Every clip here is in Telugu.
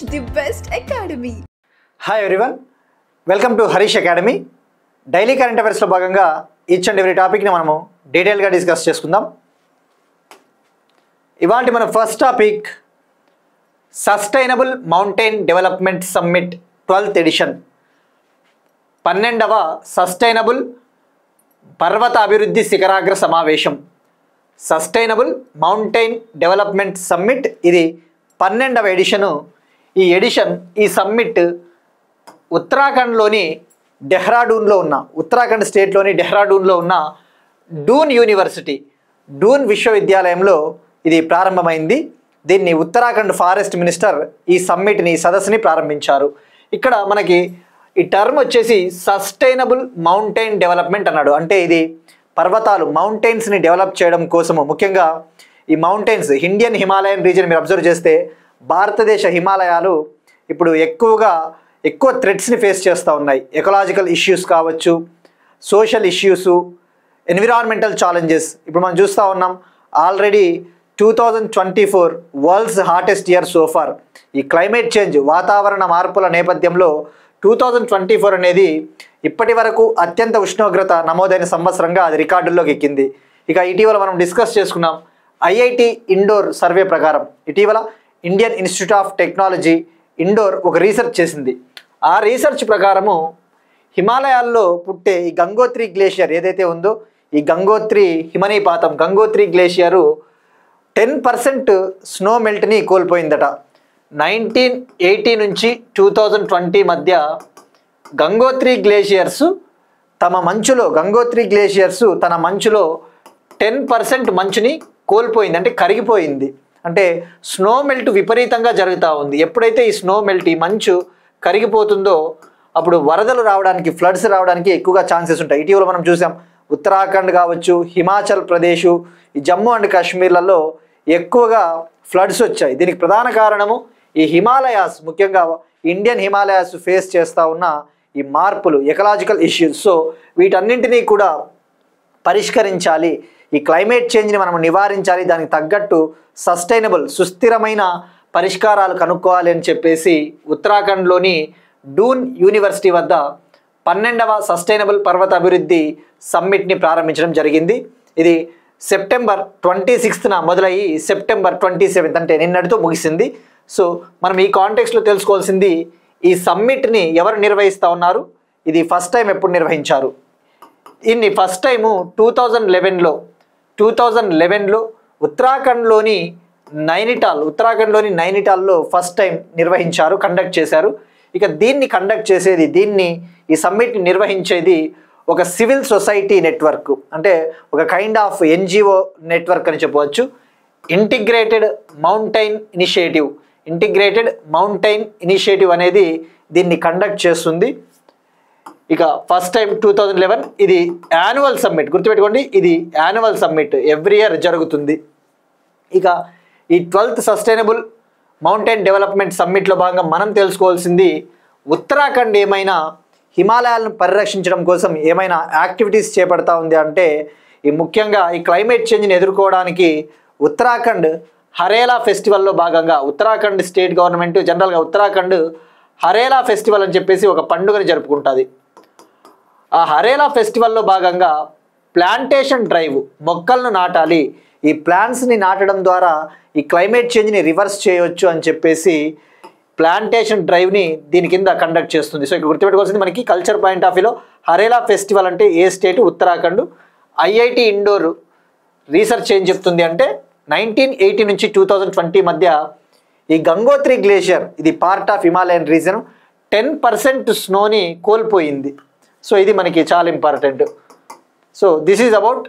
the best academy. Hi everyone, welcome to Harish Academy. Daily current affairs లో భాగంగా ఈచ్ అండ్ ఎవ్రీ టాపిక్ ని మనము డీటెయిల్ గా డిస్కస్ చేసుకుందాం. ఇవాల్టి మన first topic sustainable mountain development summit 12th edition. 12వ సస్టైనబుల్ పర్వత అభివృద్ధి శిఖరాగ్ర సమావేశం. సస్టైనబుల్ మౌంటైన్ డెవలప్మెంట్ సమ్మిట్ ఇది 12వ ఎడిషను. ఈ సమ్మిట్ ఉత్తరాఖండ్లోని డెహ్రాడూన్లో ఉన్న ఉత్తరాఖండ్ స్టేట్లోని డెహ్రాడూన్లో ఉన్న డూన్ యూనివర్సిటీ డూన్ విశ్వవిద్యాలయంలో ఇది ప్రారంభమైంది. దీన్ని ఉత్తరాఖండ్ ఫారెస్ట్ మినిస్టర్ ఈ సమ్మిట్ని సదస్సుని ప్రారంభించారు. ఇక్కడ మనకి ఈ టర్మ్ వచ్చేసి సస్టైనబుల్ మౌంటైన్ డెవలప్మెంట్ అన్నాడు. అంటే ఇది పర్వతాలు మౌంటైన్స్ని డెవలప్ చేయడం కోసము, ముఖ్యంగా ఈ మౌంటైన్స్ ఇండియన్ హిమాలయన్ రీజియన్ మీరు అబ్జర్వ్ చేస్తే భారతదేశ హిమాలయాలు ఇప్పుడు ఎక్కువ థ్రెట్స్ని ఫేస్ చేస్తూ ఉన్నాయి. ఎకలాజికల్ ఇష్యూస్ కావచ్చు, సోషల్ ఇష్యూస్, ఎన్విరాన్మెంటల్ ఛాలెంజెస్. ఇప్పుడు మనం చూస్తూ ఉన్నాం already 2024 world's hottest year so far. ఈ క్లైమేట్ చేంజ్ వాతావరణ మార్పుల నేపథ్యంలో 2024 అనేది ఇప్పటి వరకు అత్యంత ఉష్ణోగ్రత నమోదైన సంవత్సరంగా అది రికార్డుల్లోకి ఎక్కింది. ఇక ఇటీవల మనం డిస్కస్ చేసుకున్నాం ఐఐటి ఇండోర్ సర్వే ప్రకారం ఇటీవల Indian Institute of Technology Indore ఒక రీసెర్చ్ చేసింది. ఆ రీసెర్చ్ ప్రకారము హిమాలయాల్లో పుట్టే ఈ గంగోత్రి గ్లేషియర్ ఏదైతే ఉందో ఈ గంగోత్రి హిమనీపాతం గంగోత్రి గ్లేషియరు 10% స్నో మెల్ట్ని కోల్పోయిందట. 1980 నుంచి 2020 మధ్య గంగోత్రి గ్లేషియర్స్ తన మంచులో 10% మంచుని కోల్పోయింది, అంటే కరిగిపోయింది. అంటే స్నో మెల్ట్ విపరీతంగా జరుగుతూ ఉంది. ఎప్పుడైతే ఈ స్నో మెల్ట్ ఈ మంచు కరిగిపోతుందో అప్పుడు వరదలు రావడానికి, ఫ్లడ్స్ రావడానికి ఎక్కువగా ఛాన్సెస్ ఉంటాయి. ఇటీవల మనం చూసాం ఉత్తరాఖండ్ కావచ్చు, హిమాచల్ ప్రదేశ్, ఈ జమ్మూ అండ్ కాశ్మీర్లలో ఎక్కువగా ఫ్లడ్స్ వచ్చాయి. దీనికి ప్రధాన కారణము ఈ హిమాలయాస్, ముఖ్యంగా ఇండియన్ హిమాలయాస్ ఫేస్ చేస్తూ ఉన్న ఈ మార్పులు, ఎకలాజికల్ ఇష్యూస్. సో వీటన్నింటినీ కూడా పరిష్కరించాలి, ఈ క్లైమేట్ చేంజ్ని మనం నివారించాలి, దానికి తగ్గట్టు సస్టైనబుల్ సుస్థిరమైన పరిష్కారాలు కనుక్కోవాలి అని చెప్పేసి ఉత్తరాఖండ్లోని డూన్ యూనివర్సిటీ వద్ద 12వ సస్టైనబుల్ పర్వత అభివృద్ధి సమ్మిట్ని ప్రారంభించడం జరిగింది. ఇది సెప్టెంబర్ 26న మొదలయ్యి సెప్టెంబర్ 27 అంటే నిన్నటితో ముగిసింది. సో మనం ఈ కాంటెక్స్లో తెలుసుకోవాల్సింది ఈ సమ్మిట్ని ఎవరు నిర్వహిస్తూ ఉన్నారు, ఇది ఫస్ట్ టైం ఎప్పుడు నిర్వహించారు. దీన్ని ఫస్ట్ టైము 2011లో ఉత్తరాఖండ్లోని నైనిటాల్లో ఫస్ట్ టైం నిర్వహించారు, కండక్ట్ చేశారు. ఇక ఈ సమ్మిట్ని నిర్వహించేది ఒక సివిల్ సొసైటీ నెట్వర్క్, అంటే ఒక కైండ్ ఆఫ్ ఎన్జిఓ నెట్వర్క్ అని చెప్పవచ్చు. ఇంటిగ్రేటెడ్ మౌంటైన్ ఇనిషియేటివ్ అనేది దీన్ని కండక్ట్ చేస్తుంది. ఇక ఫస్ట్ టైం 2011 ఇది యాన్యువల్ సమ్మిట్, గుర్తుపెట్టుకోండి, ఇది యాన్యువల్ సమ్మిట్, ఎవ్రీ ఇయర్ జరుగుతుంది. ఇక ఈ 12th సస్టైనబుల్ మౌంటైన్ డెవలప్మెంట్ సమ్మిట్లో భాగంగా మనం తెలుసుకోవాల్సింది ఉత్తరాఖండ్ ఏమైనా హిమాలయాలను పరిరక్షించడం కోసం ఏమైనా యాక్టివిటీస్ చేపడతా ఉంది అంటే ముఖ్యంగా ఈ క్లైమేట్ చేంజ్ని ఎదుర్కోవడానికి ఉత్తరాఖండ్ హరేలా ఫెస్టివల్లో భాగంగా ఉత్తరాఖండ్ స్టేట్ గవర్నమెంట్ జనరల్గా ఉత్తరాఖండ్ హరేలా ఫెస్టివల్ అని చెప్పేసి ఒక పండుగని జరుపుకుంటుంది. ఆ హరేలా ఫెస్టివల్లో భాగంగా ప్లాంటేషన్ డ్రైవ్, మొక్కలను నాటాలి, ఈ ప్లాంట్స్ని నాటడం ద్వారా ఈ క్లైమేట్ చేంజ్ని రివర్స్ చేయవచ్చు అని చెప్పేసి ప్లాంటేషన్ డ్రైవ్ని దీని కింద కండక్ట్ చేస్తుంది. సో ఇక్కడ గుర్తుపెట్టుకోవాల్సింది మనకి కల్చర్ పాయింట్ ఆఫ్ వ్యూలో హరేలా ఫెస్టివల్ అంటే ఏ state, Uttarakhand. IIT Indore research ఏం చెప్తుంది అంటే 1980 నుంచి 2020 మధ్య ఈ గంగోత్రి గ్లేషియర్ ఇది పార్ట్ ఆఫ్ హిమాలయన్ రీజన్ 10% స్నోని కోల్పోయింది. సో ఇది మనకి చాలా important. So this is about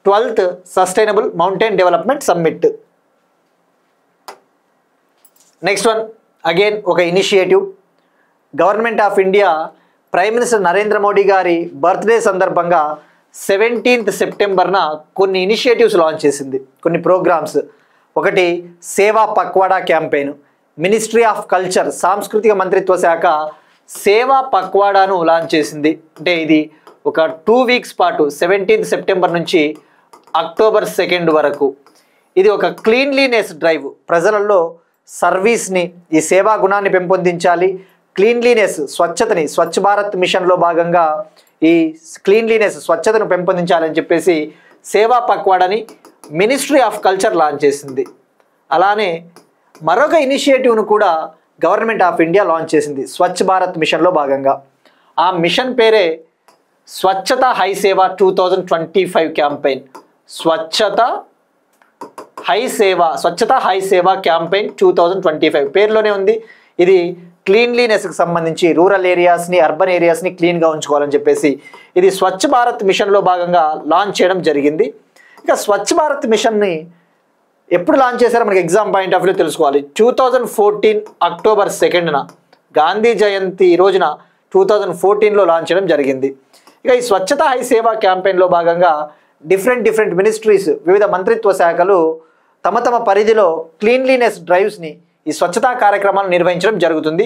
12th sustainable mountain development summit. Next one again ఒక initiative. Government of India prime minister Narendra Modi గారి బర్త్డే సందర్భంగా 17th సెప్టెంబర్న కొన్ని ఇనిషియేటివ్స్ లాంచ్ చేసింది, కొన్ని ప్రోగ్రామ్స్. ఒకటి సేవా Pakhwada campaign. Ministry of culture సాంస్కృతిక మంత్రిత్వ శాఖ సేవా పక్వాడాను లాంచ్ చేసింది. అంటే ఇది ఒక 2 వీక్స్ పాటు 17th సెప్టెంబర్ నుంచి అక్టోబర్ 2 వరకు ఇది ఒక క్లీన్లీనెస్ డ్రైవ్. ప్రజలలో సర్వీస్ని, ఈ సేవా గుణాన్ని పెంపొందించాలి. క్లీన్లీనెస్, స్వచ్ఛతని, స్వచ్ఛ భారత్ మిషన్లో భాగంగా ఈ క్లీన్లీనెస్, స్వచ్ఛతను పెంపొందించాలని చెప్పేసి సేవా పక్వాడని మినిస్ట్రీ ఆఫ్ కల్చర్ లాంచ్ చేసింది. అలానే మరొక ఇనిషియేటివ్ను కూడా గవర్నమెంట్ ఆఫ్ ఇండియా లాంచ్ చేసింది స్వచ్ఛ భారత్ మిషన్లో భాగంగా. ఆ మిషన్ పేరే స్వచ్ఛత హై సేవ 2025 క్యాంపెయిన్. స్వచ్ఛత హై సేవ క్యాంపెయిన్ 2025 పేరులోనే ఉంది. ఇది క్లీన్లీనెస్కి సంబంధించి రూరల్ ఏరియాస్ని, అర్బన్ ఏరియాస్ని క్లీన్గా ఉంచుకోవాలని చెప్పేసి ఇది స్వచ్ఛ భారత్ మిషన్లో భాగంగా లాంచ్ చేయడం జరిగింది. ఇక స్వచ్ఛ భారత్ మిషన్ని ఎప్పుడు లాంచ్ చేశారో మనకి ఎగ్జామ్ పాయింట్ ఆఫ్ వ్యూ తెలుసుకోవాలి. 2014 అక్టోబర్ 2న గాంధీ జయంతి రోజున 2014లో లాంచ్ చేయడం జరిగింది. ఇక ఈ స్వచ్ఛత హై సేవ క్యాంపెయిన్లో భాగంగా డిఫరెంట్ మినిస్ట్రీస్, వివిధ మంత్రిత్వ శాఖలు తమ తమ పరిధిలో క్లీన్లీనెస్ డ్రైవ్స్ని, ఈ స్వచ్ఛతా కార్యక్రమాలు నిర్వహించడం జరుగుతుంది.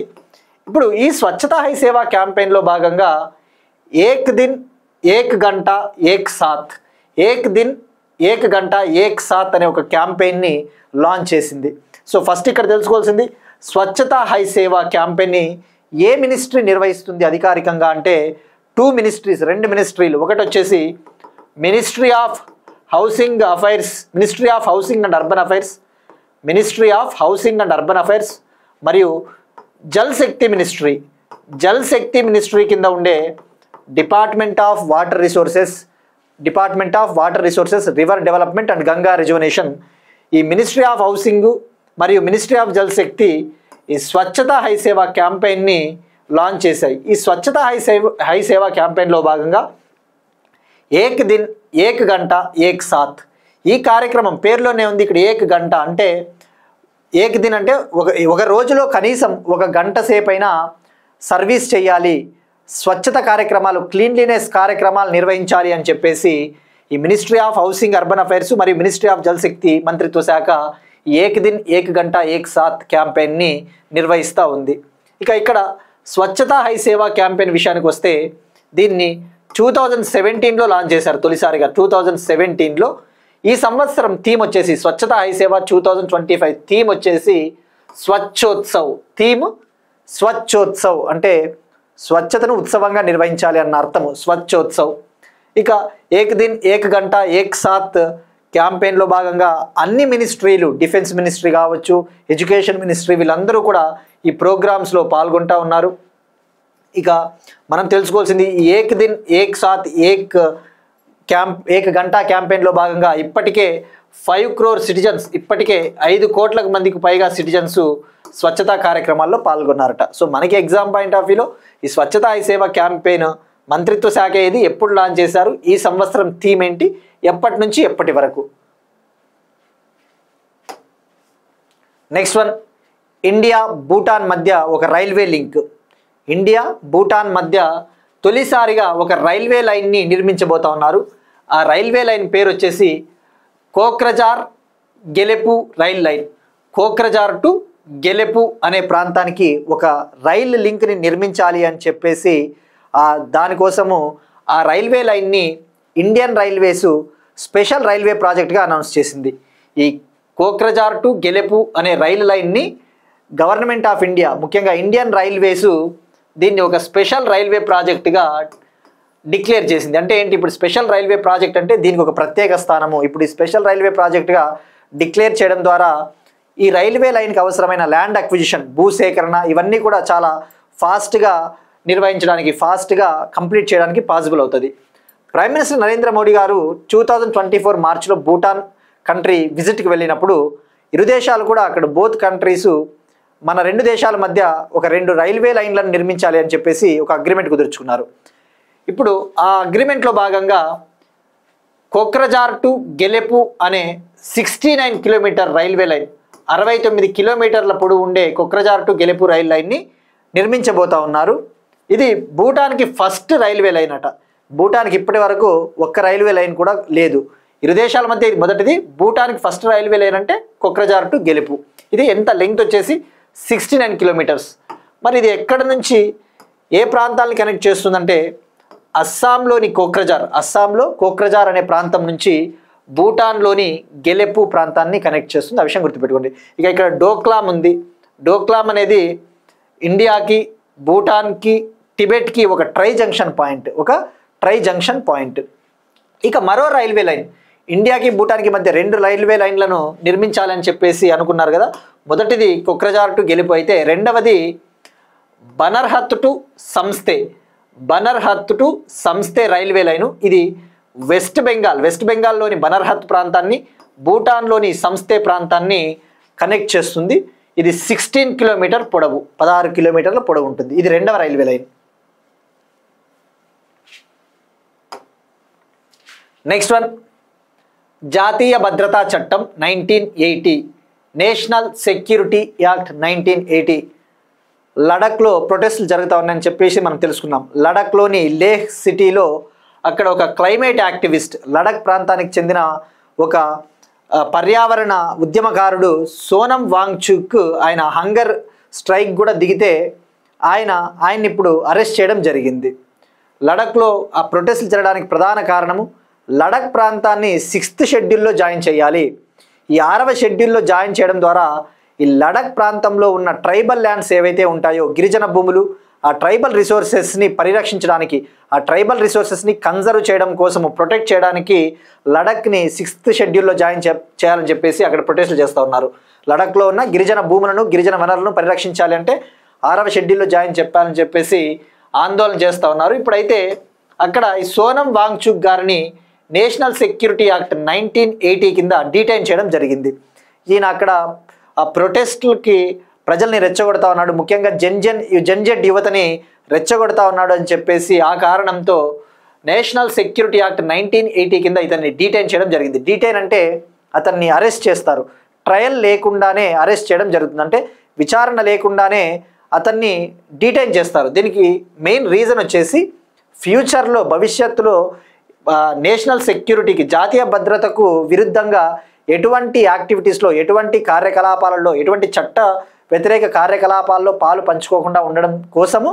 ఇప్పుడు ఈ స్వచ్ఛతా హై సేవా క్యాంపెయిన్లో భాగంగా ఏక్ దిన్ ఏక్ గంట ఏక్ సాత్, ఏక్ దిన్ ఏక్ గంట ఏక్ సాత్ అనే ఒక క్యాంపెయిన్ని లాంచ్ చేసింది. సో ఫస్ట్ ఇక్కడ తెలుసుకోవాల్సింది, స్వచ్ఛతా హై సేవా క్యాంపెయిన్ని ఏ మినిస్ట్రీ నిర్వహిస్తుంది అధికారికంగా అంటే 2 మినిస్ట్రీస్, 2 మినిస్ట్రీలు. ఒకటి వచ్చేసి ministry of housing and urban affairs, మరియు జల్ శక్తి మినిస్ట్రీ కింద ఉండే department of water resources, river development and Ganga reservation. ఈ మినిస్ట్రీ ఆఫ్ హౌసింగ్ మరియు మినిస్ట్రీ ఆఫ్ జల్ శక్తి ఈ స్వచ్ఛతా హై సేవా క్యాంపెయిన్ని లాంచ్ చేశాయి. ఈ స్వచ్ఛతా హై సేవా క్యాంపెయిన్లో భాగంగా ఏక్ దిన్ ఏక్ గంట ఏక్ సాత్ ఈ కార్యక్రమం పేరులోనే ఉంది. ఇక్కడ ఏక్ గంట అంటే, ఏక్ దిన్ అంటే ఒక రోజులో కనీసం 1 గంట సేపైనా సర్వీస్ చేయాలి, స్వచ్ఛత కార్యక్రమాలు, క్లీన్లీనెస్ కార్యక్రమాలు నిర్వహించాలి అని చెప్పేసి ఈ ministry of housing urban affairs మరియు మినిస్ట్రీ ఆఫ్ జల్ శక్తి మంత్రిత్వ శాఖ ఏక్ దిన్ ఏక్ గంట ఏక్ సాత్ క్యాంపెయిన్ని నిర్వహిస్తూ ఉంది. ఇక ఇక్కడ స్వచ్ఛతా హై సేవా క్యాంపెయిన్ విషయానికి వస్తే దీన్ని 2017లో లాంచ్ చేశారు తొలిసారిగా. 2017లో ఈ సంవత్సరం థీమ్ వచ్చేసి స్వచ్ఛతా హై సేవ 2025 థీమ్ వచ్చేసి స్వచ్ఛోత్సవ్ అంటే స్వచ్ఛతను ఉత్సవంగా నిర్వహించాలి అన్న అర్థము స్వచ్ఛోత్సవ్. ఇక ఏక్ దిన్ ఏక్ గంట ఏక్ సాత్ క్యాంపెయిన్లో భాగంగా అన్ని మినిస్ట్రీలు, డిఫెన్స్ మినిస్ట్రీ కావచ్చు, ఎడ్యుకేషన్ మినిస్ట్రీ, వీళ్ళందరూ కూడా ఈ ప్రోగ్రామ్స్లో పాల్గొంటూ ఉన్నారు. ఇక మనం తెలుసుకోవాల్సింది ఏక్ దిన్ ఏక్ సాత్ ఏక్ గంటా క్యాంపెయిన్లో భాగంగా ఇప్పటికే 5 crore సిటిజన్స్, ఇప్పటికే 5 కోట్ల మందికి పైగా సిటిజన్స్ స్వచ్ఛతా కార్యక్రమాల్లో పాల్గొన్నారట. సో మనకి ఎగ్జామ్ పాయింట్ ఆఫ్ వ్యూలో ఈ స్వచ్ఛతా హై సేవ క్యాంపెయిన్ మంత్రిత్వ శాఖ ఏది, ఎప్పుడు లాంచ్ చేశారు, ఈ సంవత్సరం థీమ్ ఏంటి, ఎప్పటి నుంచి ఎప్పటి వరకు. నెక్స్ట్ వన్, ఇండియా భూటాన్ మధ్య ఒక రైల్వే లింక్. ఇండియా భూటాన్ మధ్య తొలిసారిగా ఒక రైల్వే లైన్ని నిర్మించబోతా ఉన్నారు. ఆ రైల్వే లైన్ పేరు వచ్చేసి కోక్రజార్ Gelephu rail line. కోక్రజార్ to Gelephu అనే ప్రాంతానికి ఒక రైల్ లింక్ని నిర్మించాలి అని చెప్పేసి దానికోసము ఆ రైల్వే లైన్ని ఇండియన్ రైల్వేస్ స్పెషల్ రైల్వే ప్రాజెక్ట్గా అనౌన్స్ చేసింది. ఈ కోక్రజార్ టు గెలెపు అనే రైల్ లైన్ని గవర్నమెంట్ ఆఫ్ ఇండియా, ముఖ్యంగా ఇండియన్ రైల్వేస్ దీన్ని ఒక స్పెషల్ రైల్వే ప్రాజెక్టుగా డిక్లేర్ చేసింది. అంటే ఏంటి, ఇప్పుడు స్పెషల్ రైల్వే ప్రాజెక్ట్ అంటే దీనికి ఒక ప్రత్యేక స్థానము. ఇప్పుడు ఈ స్పెషల్ రైల్వే ప్రాజెక్టుగా డిక్లేర్ చేయడం ద్వారా ఈ రైల్వే లైన్కి అవసరమైన ల్యాండ్ అక్విజిషన్, భూసేకరణ, ఇవన్నీ కూడా చాలా ఫాస్ట్గా నిర్వహించడానికి, ఫాస్ట్గా కంప్లీట్ చేయడానికి పాసిబుల్ అవుతుంది. ప్రైమ్ మినిస్టర్ నరేంద్ర మోడీ గారు 2024 మార్చిలో భూటాన్ కంట్రీ విజిట్కి వెళ్ళినప్పుడు ఇరు దేశాలు కూడా అక్కడ బోత్ కంట్రీస్ మన 2 దేశాల మధ్య ఒక 2 రైల్వే లైన్లను నిర్మించాలి అని చెప్పేసి ఒక అగ్రిమెంట్ కుదుర్చుకున్నారు. ఇప్పుడు ఆ అగ్రిమెంట్లో భాగంగా కోక్రజార్ టు గెలెపు అనే 69 కిలోమీటర్ రైల్వే లైన్, 69 కిలోమీటర్ల పొడవు ఉండే కోక్రజార్ టు గెలెపు రైల్ లైన్ని నిర్మించబోతా ఉన్నారు. ఇది భూటాన్కి ఫస్ట్ రైల్వే లైన్ అట. భూటాన్కి ఇప్పటి వరకు ఒక్క రైల్వే లైన్ కూడా లేదు. ఇరు దేశాల మధ్య ఇది మొదటిది. భూటాన్కి ఫస్ట్ రైల్వే లైన్ అంటే కోక్రజార్ టు గెలెపు. ఇది ఎంత లెంగ్త్ వచ్చేసి 69 కిలోమీటర్స్. మరి ఇది ఎక్కడి నుంచి ఏ ప్రాంతాలను కనెక్ట్ చేస్తుందంటే అస్సాంలోని కోక్రజార్, అస్సాంలో కోక్రజార్ అనే ప్రాంతం నుంచి భూటాన్లోని గెలెపు ప్రాంతాన్ని కనెక్ట్ చేస్తుంది. ఆ విషయం గుర్తుపెట్టుకోండి. ఇక ఇక్కడ డోక్లామ్ ఉంది. డోక్లామ్ అనేది ఇండియాకి, భూటాన్కి, టిబెట్కి ఒక ట్రై జంక్షన్ పాయింట్. ఇక మరో రైల్వే లైన్, ఇండియాకి భూటాన్కి మధ్య 2 రైల్వే లైన్లను నిర్మించాలని చెప్పేసి అనుకున్నారు కదా. మొదటిది కొక్రజార్ టు గెలుపు అయితే, రెండవది బనర్హత్ టు సంస్థే రైల్వే లైను. ఇది వెస్ట్ బెంగాల్లోని బనర్హత్ ప్రాంతాన్ని భూటాన్లోని సంస్థే ప్రాంతాన్ని కనెక్ట్ చేస్తుంది. ఇది 16 కిలోమీటర్ పొడవు, 16 కిలోమీటర్ల పొడవు ఉంటుంది. ఇది రెండవ రైల్వే లైన్. నెక్స్ట్ వన్, జాతీయ భద్రతా చట్టం 1980, నేషనల్ సెక్యూరిటీ యాక్ట్ 1980. లడఖ్లో ప్రొటెస్టులు జరుగుతూ ఉన్నాయని చెప్పేసి మనం తెలుసుకున్నాం. లడఖ్లోని లేహ్ సిటీలో అక్కడ ఒక క్లైమేట్ యాక్టివిస్ట్, లడఖ్ ప్రాంతానికి చెందిన ఒక పర్యావరణ ఉద్యమకారుడు సోనం వాంగ్చుక్ ఆయన హంగర్ స్ట్రైక్ కూడా దిగితే ఆయన్ని ఇప్పుడు అరెస్ట్ చేయడం జరిగింది. లడఖ్లో ఆ ప్రొటెస్టులు జరగడానికి ప్రధాన కారణము లడఖ్ ప్రాంతాన్ని 6th షెడ్యూల్లో జాయిన్ చేయాలి. ఈ 6వ షెడ్యూల్లో జాయిన్ చేయడం ద్వారా ఈ లడఖ్ ప్రాంతంలో ఉన్న ట్రైబల్ ల్యాండ్స్ ఏవైతే ఉంటాయో, గిరిజన భూములు, ఆ ట్రైబల్ రిసోర్సెస్ని పరిరక్షించడానికి, ఆ ట్రైబల్ రిసోర్సెస్ని కన్జర్వ్ చేయడం కోసము, ప్రొటెక్ట్ చేయడానికి లడఖ్ని 6th షెడ్యూల్లో జాయిన్ చేయాలని చెప్పేసి అక్కడ ప్రొటెస్టులు చేస్తూ ఉన్నారు. లడఖ్లో ఉన్న గిరిజన భూములను, గిరిజన వనరులను పరిరక్షించాలి అంటే 6వ షెడ్యూల్లో జాయిన్ చెప్పాలని చెప్పేసి ఆందోళన చేస్తూ ఉన్నారు. ఇప్పుడైతే అక్కడ ఈ సోనం వాంగ్చుక్ గారిని నేషనల్ సెక్యూరిటీ యాక్ట్ 1980 కింద డీటైన్ చేయడం జరిగింది. ఈయన అక్కడ ఆ ప్రొటెస్టులకి ప్రజల్ని రెచ్చగొడతా ఉన్నాడు, ముఖ్యంగా జెన్జెడ్ యువతని రెచ్చగొడతా ఉన్నాడు అని చెప్పేసి ఆ కారణంతో నేషనల్ సెక్యూరిటీ యాక్ట్ 1980 కింద ఇతన్ని డీటైన్ చేయడం జరిగింది. డీటైన్ అంటే అతన్ని అరెస్ట్ చేస్తారు, ట్రయల్ లేకుండానే అరెస్ట్ చేయడం జరుగుతుంది. అంటే విచారణ లేకుండానే అతన్ని డీటైన్ చేస్తారు. దీనికి మెయిన్ రీజన్ వచ్చేసి ఫ్యూచర్లో, భవిష్యత్తులో నేషనల్ సెక్యూరిటీకి, జాతీయ భద్రతకు విరుద్ధంగా ఎటువంటి యాక్టివిటీస్లో, ఎటువంటి కార్యకలాపాలలో, ఎటువంటి చట్ట వ్యతిరేక కార్యకలాపాల్లో పాలు పంచుకోకుండా ఉండడం కోసము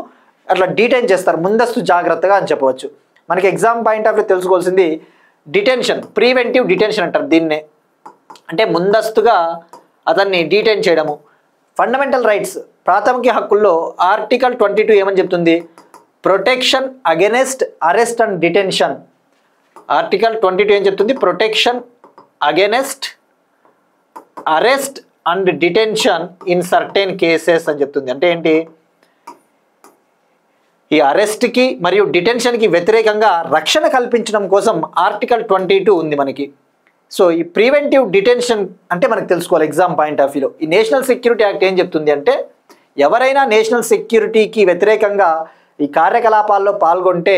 అట్లా డీటైన్ చేస్తారు, ముందస్తు జాగ్రత్తగా అని చెప్పవచ్చు. మనకి ఎగ్జామ్ పాయింట్ ఆఫ్ వ్యూ తెలుసుకోవాల్సింది డిటెన్షన్, ప్రివెంటివ్ డిటెన్షన్ అంటారు దీన్నే. అంటే ముందస్తుగా అతన్ని డీటైన్ చేయడము. ఫండమెంటల్ రైట్స్, ప్రాథమిక హక్కుల్లో ఆర్టికల్ 22 ఏమని చెప్తుంది? Protection against arrest and detention. Article 22 ఏం చెప్తుంది? Protection against arrest and detention in certain cases అని చెప్తుంది. అంటే ఏంటి? ఈ అరెస్ట్కి మరియు డిటెన్షన్కి వ్యతిరేకంగా రక్షణ కల్పించడం కోసం ఆర్టికల్ 22 ఉంది మనకి. సో ఈ ప్రివెంటివ్ డిటెన్షన్ అంటే మనకు తెలుసుకోవాలి ఎగ్జామ్ పాయింట్ ఆఫ్ వ్యూలో. ఈ నేషనల్ సెక్యూరిటీ యాక్ట్ ఏం చెప్తుంది అంటే, ఎవరైనా నేషనల్ సెక్యూరిటీకి వ్యతిరేకంగా ఈ కార్యకలాపాల్లో పాల్గొంటే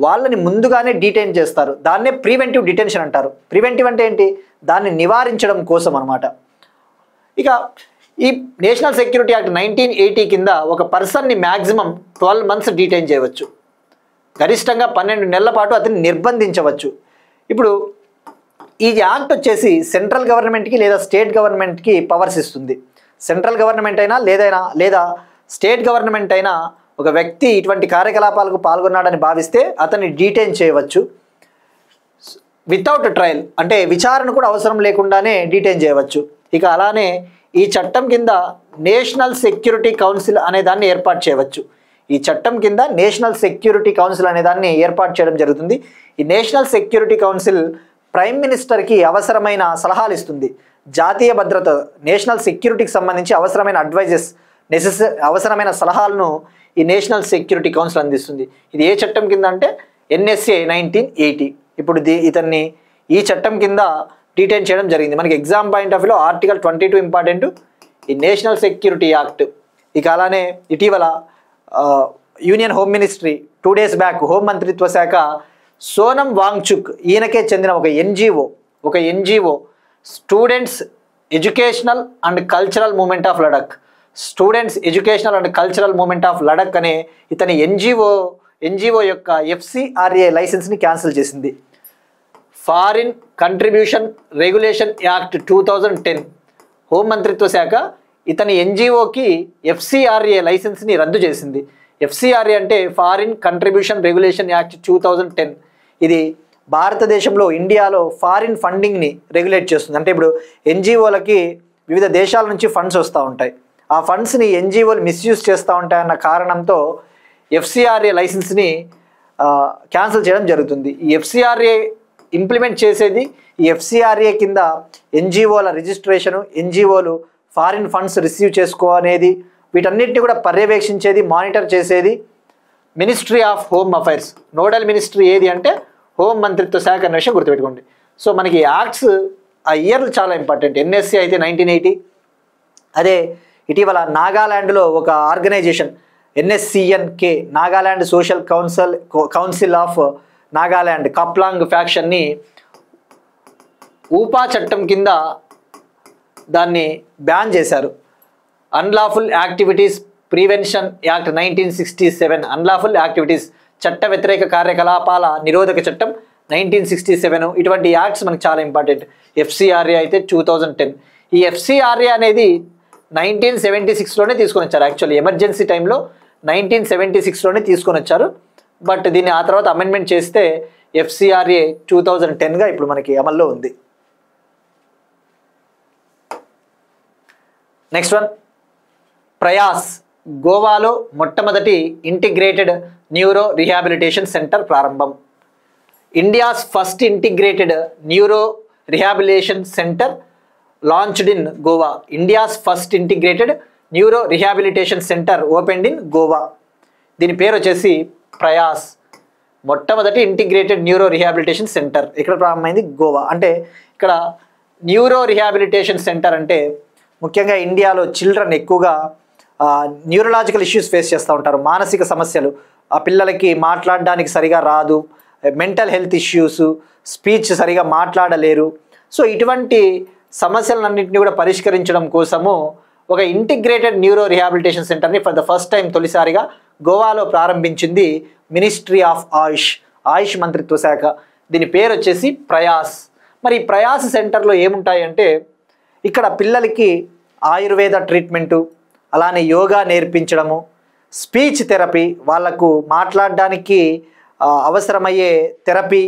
వాళ్ళని ముందుగానే డీటైన్ చేస్తారు. దాన్నే ప్రివెంటివ్ డిటెన్షన్ అంటారు. ప్రివెంటివ్ అంటే ఏంటి? దాన్ని నివారించడం కోసం అనమాట. ఇక ఈ నేషనల్ సెక్యూరిటీ యాక్ట్ 1980 కింద ఒక పర్సన్ని మ్యాక్సిమం 12 months డీటైన్ చేయవచ్చు, గరిష్టంగా 12 నెలల పాటు అతన్ని నిర్బంధించవచ్చు. ఇప్పుడు ఈ యాక్ట్ వచ్చేసి సెంట్రల్ గవర్నమెంట్కి లేదా స్టేట్ గవర్నమెంట్కి పవర్స్ ఇస్తుంది. సెంట్రల్ గవర్నమెంట్ అయినా లేదా స్టేట్ గవర్నమెంట్ అయినా ఒక వ్యక్తి ఇటువంటి కార్యకలాపాలకు పాల్గొన్నాడని భావిస్తే అతన్ని డీటైన్ చేయవచ్చు వితౌట్ ట్రయల్, అంటే విచారణ కూడా అవసరం లేకుండానే డీటైన్ చేయవచ్చు. ఇక అలానే ఈ చట్టం కింద నేషనల్ సెక్యూరిటీ కౌన్సిల్ అనే దాన్ని ఏర్పాటు చేయవచ్చు. ఈ చట్టం కింద నేషనల్ సెక్యూరిటీ కౌన్సిల్ అనే దాన్ని ఏర్పాటు చేయడం జరుగుతుంది. ఈ నేషనల్ సెక్యూరిటీ కౌన్సిల్ ప్రైమ్ మినిస్టర్కి అవసరమైన సలహాలు ఇస్తుంది. జాతీయ భద్రత, నేషనల్ సెక్యూరిటీకి సంబంధించి అవసరమైన అడ్వైజెస్, అవసరమైన సలహాలను ఈ నేషనల్ సెక్యూరిటీ కౌన్సిల్ అందిస్తుంది. ఇది ఏ చట్టం కింద అంటే NSA 1980. ఇప్పుడు ఇతన్ని ఈ చట్టం కింద డీటైన్ చేయడం జరిగింది. మనకి ఎగ్జామ్ పాయింట్ ఆఫ్ వ్యూలో ఆర్టికల్ 22 ఇంపార్టెంట్, ఈ నేషనల్ సెక్యూరిటీ యాక్ట్. ఇక అలానే ఇటీవల union home ministry 2 days back home మంత్రిత్వ శాఖ సోనం వాంగ్చుక్ ఈయనకే చెందిన ఒక NGO students educational and cultural movement of Ladakh, students educational and cultural movement of Ladakh అనే ఇతని ఎన్జిఓ యొక్క FCRA లైసెన్స్ని క్యాన్సిల్ చేసింది. Foreign contribution regulation act 2010 home మంత్రిత్వ శాఖ ఇతని ఎన్జిఓకి FCRA లైసెన్స్ని రద్దు చేసింది. FCRA అంటే ఫారిన్ కంట్రిబ్యూషన్ రెగ్యులేషన్ యాక్ట్ 2010. ఇది భారతదేశంలో ఇండియాలో ఫారిన్ ఫండింగ్ని రెగ్యులేట్ చేస్తుంది. అంటే ఇప్పుడు ఎన్జిఓలకి వివిధ దేశాల నుంచి ఫండ్స్ వస్తూ ఉంటాయి. ఆ ఫండ్స్ని ఎన్జిఓలు మిస్యూజ్ చేస్తూ ఉంటాయన్న కారణంతో ఎఫ్సిఆర్ఏ లైసెన్స్ని క్యాన్సిల్ చేయడం జరుగుతుంది. ఈ ఎఫ్సిఆర్ఏ ఇంప్లిమెంట్ చేసేది ఈ ఎఫ్సిఆర్ఏ కింద ఎన్జిఓల రిజిస్ట్రేషను, ఎన్జిఓలు ఫారిన్ ఫండ్స్ రిసీవ్ చేసుకోనేది, వీటన్నిటిని కూడా పర్యవేక్షించేది, మానిటర్ చేసేది ministry of home affairs. Nodal ministry ఏది అంటే హోం మంత్రిత్వ శాఖ అనే విషయం గుర్తుపెట్టుకోండి. సో మనకి యాక్ట్స్ ఆ ఇయర్లు చాలా ఇంపార్టెంట్. ఎన్ఎస్సి అయితే 1980. అదే ఇటీవల నాగాల్యాండ్లో ఒక organization NSCN K, Nagaland social council of Nagaland, Khaplang ఫ్యాక్షన్ని ఊపా చట్టం కింద దాన్ని బ్యాన్ చేశారు. Unlawful activities prevention act 1967, unlawful activities చట్ట వ్యతిరేక కార్యకలాపాల నిరోధక చట్టం 1967. ఇటువంటి యాక్ట్స్ మనకు చాలా ఇంపార్టెంట్. ఎఫ్సిఆర్ఏ అయితే 2010. ఈ ఎఫ్సిఆర్ఏ అనేది 1976లోనే తీసుకొని వచ్చారు. యాక్చువల్లీ ఎమర్జెన్సీ టైంలో 1976లోనే తీసుకొని వచ్చారు. బట్ దీన్ని ఆ తర్వాత అమెండ్మెంట్ చేస్తే ఎఫ్సిఆర్ఏ 2010గా ఇప్పుడు మనకి అమల్లో ఉంది. Next one, Prayas. గోవాలో మొట్టమొదటి ఇంటిగ్రేటెడ్ న్యూరో రిహాబిలిటేషన్ సెంటర్ ప్రారంభం. India's first integrated neuro rehabilitation centre launched in Goa. India's first integrated neuro rehabilitation centre opened in Goa. దీని పేరు వచ్చేసి ప్రయాస్. మొట్టమొదటి ఇంటిగ్రేటెడ్ న్యూరో రిహాబిలిటేషన్ సెంటర్ ఇక్కడ ప్రారంభమైంది, గోవా. అంటే ఇక్కడ న్యూరో రిహాబిలిటేషన్ సెంటర్ అంటే ముఖ్యంగా ఇండియాలో చిల్డ్రన్ ఎక్కువగా న్యూరలాజికల్ ఇష్యూస్ ఫేస్ చేస్తూ ఉంటారు, మానసిక సమస్యలు. ఆ పిల్లలకి మాట్లాడడానికి సరిగా రాదు, మెంటల్ హెల్త్ ఇష్యూస్, స్పీచ్ సరిగా మాట్లాడలేరు. సో ఇటువంటి సమస్యలన్నింటినీ కూడా పరిష్కరించడం కోసము ఒక ఇంటిగ్రేటెడ్ న్యూరో రిహాబిలిటేషన్ సెంటర్ని ఫర్ ద ఫస్ట్ టైం తొలిసారిగా గోవాలో ప్రారంభించింది మినిస్ట్రీ ఆఫ్ ఆయుష్ మంత్రిత్వ శాఖ. దీని పేరు వచ్చేసి ప్రయాస్. మరి ఈ ప్రయాస్ సెంటర్లో ఏముంటాయి అంటే ఇక్కడ పిల్లలకి ఆయుర్వేద ట్రీట్మెంటు, అలానే యోగా నేర్పించడము, స్పీచ్ థెరపీ, వాళ్లకు మాట్లాడడానికి అవసరమయ్యే థెరపీ,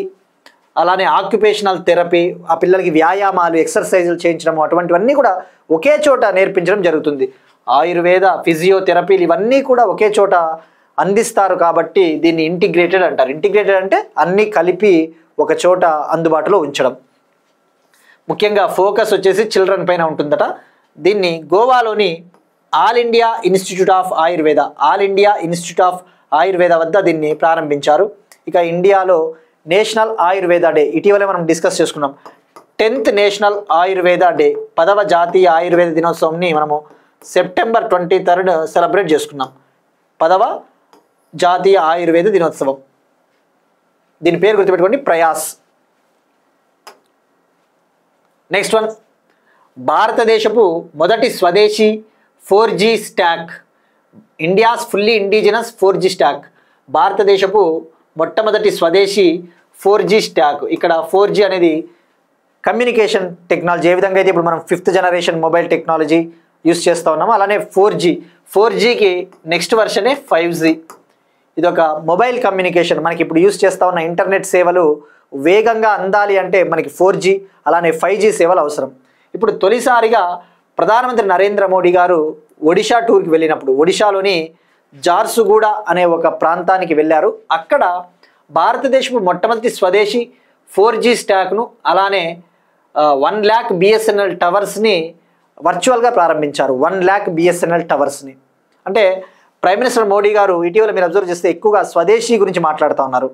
అలానే ఆక్యుపేషనల్ థెరపీ, ఆ పిల్లలకి వ్యాయామాలు, ఎక్సర్సైజులు చేయించడము, అటువంటివన్నీ కూడా ఒకే చోట నేర్పించడం జరుగుతుంది. ఆయుర్వేద, ఫిజియోథెరపీలు ఇవన్నీ కూడా ఒకే చోట అందిస్తారు కాబట్టి దీన్ని ఇంటిగ్రేటెడ్ అంటారు. ఇంటిగ్రేటెడ్ అంటే అన్నీ కలిపి ఒక చోట అందుబాటులో ఉంచడం. ముఖ్యంగా ఫోకస్ వచ్చేసి చిల్డ్రన్ పైన ఉంటుందట. దీన్ని గోవాలోని all India institute of Ayurveda వద్ద దీన్ని ప్రారంభించారు. ఇక ఇండియాలో నేషనల్ ఆయుర్వేద డే ఇటీవలే మనం డిస్కస్ చేసుకున్నాం. 10th నేషనల్ ఆయుర్వేద డే, 10వ జాతీయ ఆయుర్వేద దినోత్సవంని మనము సెప్టెంబర్ 23rd సెలబ్రేట్ చేసుకున్నాం. 10వ జాతీయ ఆయుర్వేద దినోత్సవం. దీని పేరు గుర్తుపెట్టుకోండి, ప్రయాస్. నెక్స్ట్ వన్, భారతదేశపు మొదటి స్వదేశీ 4G stock. India's fully indigenous 4G stock. భారతదేశపు మొట్టమొదటి స్వదేశీ 4G స్టాక్. ఇక్కడ 4G అనేది కమ్యూనికేషన్ టెక్నాలజీ. ఏ విధంగా అయితే ఇప్పుడు మనం 5th generation mobile technology use చేస్తూ ఉన్నామో అలానే 4Gకి నెక్స్ట్ వర్షనే 5G. ఇది ఒక మొబైల్ కమ్యూనికేషన్. మనకి ఇప్పుడు యూస్ చేస్తూ ఉన్న ఇంటర్నెట్ సేవలు వేగంగా అందాలి అంటే మనకి 4G అలానే 5G సేవలు అవసరం. ఇప్పుడు తొలిసారిగా ప్రధానమంత్రి నరేంద్ర మోడీ గారు ఒడిషా టూర్కి వెళ్ళినప్పుడు ఒడిషాలోని జార్సుగూడ అనే ఒక ప్రాంతానికి వెళ్ళారు. అక్కడ భారతదేశపు మొట్టమొదటి స్వదేశీ 4G స్టాక్ను అలానే 1 lakh BSNL టవర్స్ని వర్చువల్గా ప్రారంభించారు. 1 lakh BSNL టవర్స్ని. అంటే ప్రైమ్ మినిస్టర్ మోడీ గారు ఇటీవల మీరు అబ్జర్వ్ చేస్తే ఎక్కువగా స్వదేశీ గురించి మాట్లాడుతూ ఉన్నారు.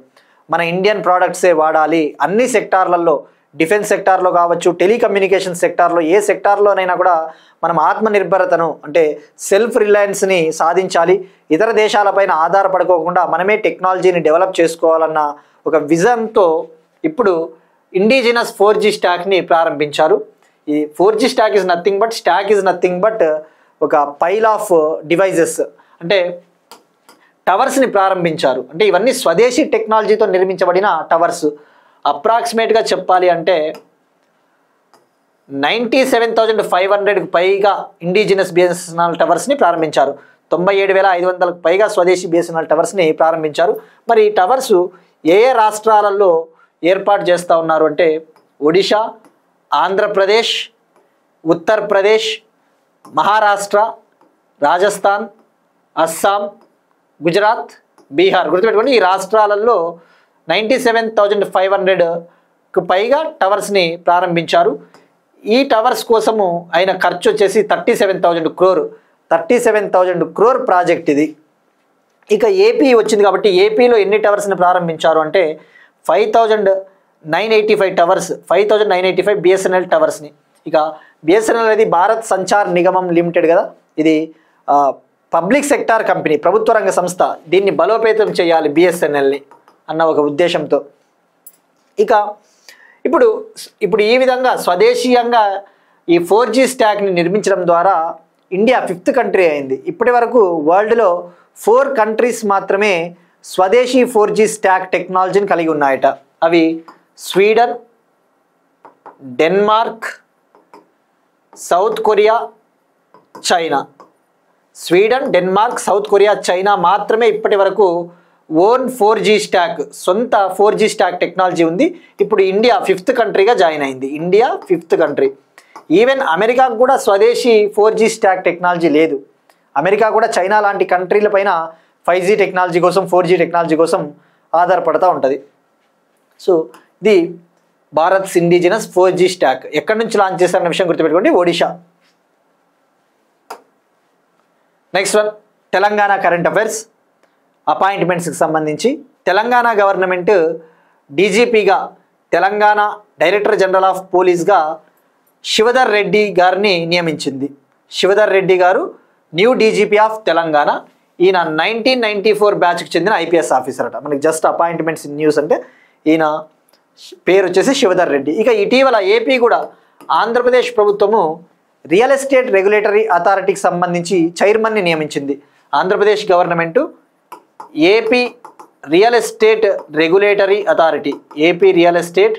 మన ఇండియన్ ప్రోడక్ట్సే వాడాలి అన్ని సెక్టార్లలో, డిఫెన్స్ సెక్టార్లో కావచ్చు, టెలికమ్యూనికేషన్ సెక్టార్లో, ఏ సెక్టార్లోనైనా కూడా మనం ఆత్మనిర్భరతను అంటే సెల్ఫ్ రిలయన్స్ని సాధించాలి. ఇతర దేశాలపైన ఆధారపడుకోకుండా మనమే టెక్నాలజీని డెవలప్ చేసుకోవాలన్న ఒక విజన్తో ఇప్పుడు ఇండిజినస్ 4G స్టాక్ని ప్రారంభించారు. ఈ 4G stock is nothing but ఒక పైల్ ఆఫ్ డివైజెస్, అంటే టవర్స్ని ప్రారంభించారు. అంటే ఇవన్నీ స్వదేశీ టెక్నాలజీతో నిర్మించబడిన టవర్స్. అప్రాక్సిమేట్గా చెప్పాలి అంటే 97,500కు పైగా ఇండిజినస్ BSNL టవర్స్ని ప్రారంభించారు. 97,500కు పైగా స్వదేశీ BSNL టవర్స్ని ప్రారంభించారు. మరి ఈ టవర్స్ ఏ రాష్ట్రాలలో ఏర్పాటు చేస్తూ ఉన్నారు అంటే ఒడిషా, ఆంధ్రప్రదేశ్, ఉత్తరప్రదేశ్, మహారాష్ట్ర, రాజస్థాన్, అస్సాం, గుజరాత్, బీహార్. గుర్తుపెట్టుకోండి, ఈ రాష్ట్రాలలో 97,500కు పైగా టవర్స్ని ప్రారంభించారు. ఈ టవర్స్ కోసము అయిన ఖర్చు వచ్చేసి 37,000 crore. 37,000 crore ప్రాజెక్ట్ ఇది. ఇక ఏపీ వచ్చింది కాబట్టి ఏపీలో ఎన్ని టవర్స్ని ప్రారంభించారు అంటే 5,985 టవర్స్, 5,985 బిఎస్ఎన్ఎల్ టవర్స్ని. ఇక బిఎస్ఎన్ఎల్ అనేది భారత్ సంచార్ నిగమం లిమిటెడ్ కదా, ఇది పబ్లిక్ సెక్టార్ కంపెనీ, ప్రభుత్వ రంగ సంస్థ. దీన్ని బలోపేతం చేయాలి బిఎస్ఎన్ఎల్ని అన్న ఒక ఉద్దేశంతో. ఇక ఇప్పుడు ఈ విధంగా స్వదేశీయంగా ఈ 4G స్టాక్ని నిర్మించడం ద్వారా ఇండియా 5th కంట్రీ అయింది. ఇప్పటి వరకు వరల్డ్లో 4 కంట్రీస్ మాత్రమే స్వదేశీ 4G స్టాక్ టెక్నాలజీని కలిగి ఉన్నాయట. అవి Sweden, Denmark, south Korea, China. Sweden, Denmark, south Korea, China మాత్రమే ఇప్పటి వరకు ఓన్ 4G స్టాక్, సొంత 4G స్టాక్ టెక్నాలజీ ఉంది. ఇప్పుడు ఇండియా 5th కంట్రీగా జాయిన్ అయింది. India 5th country. ఈవెన్ అమెరికాకు కూడా స్వదేశీ 4G స్టాక్ టెక్నాలజీ లేదు. అమెరికా కూడా చైనా లాంటి కంట్రీల పైన 5G టెక్నాలజీ కోసం, 4G టెక్నాలజీ కోసం ఆధారపడుతూ ఉంటుంది. సో ఇది భారత్ ఇండిజినస్ 4G స్టాక్ ఎక్కడి నుంచి లాంచ్ చేస్తారన్న విషయం గుర్తుపెట్టుకోండి, Odisha. Next one, Telangana current affairs అపాయింట్మెంట్స్కి సంబంధించి. తెలంగాణ గవర్నమెంట్ డీజీపీగా, తెలంగాణ డైరెక్టర్ జనరల్ ఆఫ్ పోలీస్గా శివధర్ రెడ్డి గారిని నియమించింది. శివధర్ రెడ్డి గారు న్యూ డీజీపీ ఆఫ్ తెలంగాణ. ఈయన 1994 బ్యాచ్కి చెందిన ఐపీఎస్ ఆఫీసర్ అట. మనకి జస్ట్ అపాయింట్మెంట్స్ న్యూస్ అంటే ఈయన పేరు వచ్చేసి శివధర్ రెడ్డి. ఇక ఇటీవల ఏపీ కూడా ఆంధ్రప్రదేశ్ ప్రభుత్వము రియల్ ఎస్టేట్ రెగ్యులేటరీ అథారిటీకి సంబంధించి చైర్మన్ని నియమించింది. Andhra Pradesh government AP real estate regulatory authority, AP real estate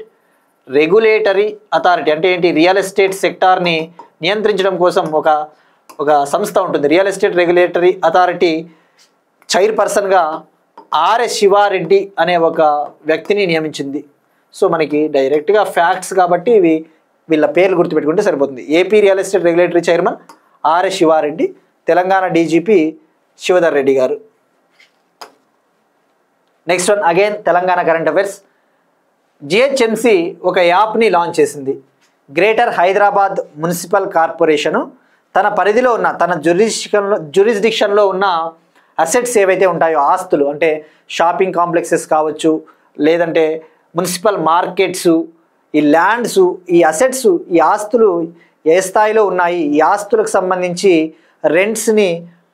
regulatory authority అంటే ఏంటి? రియల్ ఎస్టేట్ సెక్టార్ని నియంత్రించడం కోసం ఒక సంస్థ ఉంటుంది. రియల్ ఎస్టేట్ రెగ్యులేటరీ అథారిటీ చైర్పర్సన్గా ఆర్ఎస్ శివారెడ్డి అనే ఒక వ్యక్తిని నియమించింది. సో మనకి డైరెక్ట్గా ఫ్యాక్ట్స్ కాబట్టి వీళ్ళ పేర్లు గుర్తుపెట్టుకుంటే సరిపోతుంది. AP real estate regulatory chairman RS Shiva Reddy, Telangana DGP Shivdhar Reddy గారు. Next one, again Telangana current affairs. GHMC ఒక యాప్ని లాంచ్ చేసింది. గ్రేటర్ హైదరాబాద్ మున్సిపల్ కార్పొరేషను తన పరిధిలో ఉన్న, తన జ్యూరిస్డిక్షన్లో ఉన్న అసెట్స్ ఏవైతే ఉంటాయో, ఆస్తులు అంటే షాపింగ్ కాంప్లెక్సెస్ కావచ్చు, లేదంటే మున్సిపల్ మార్కెట్స్, ఈ ల్యాండ్స్, ఈ అసెట్స్, ఈ ఆస్తులు ఏ స్థాయిలో ఉన్నాయి, ఈ ఆస్తులకు సంబంధించి రెంట్స్ని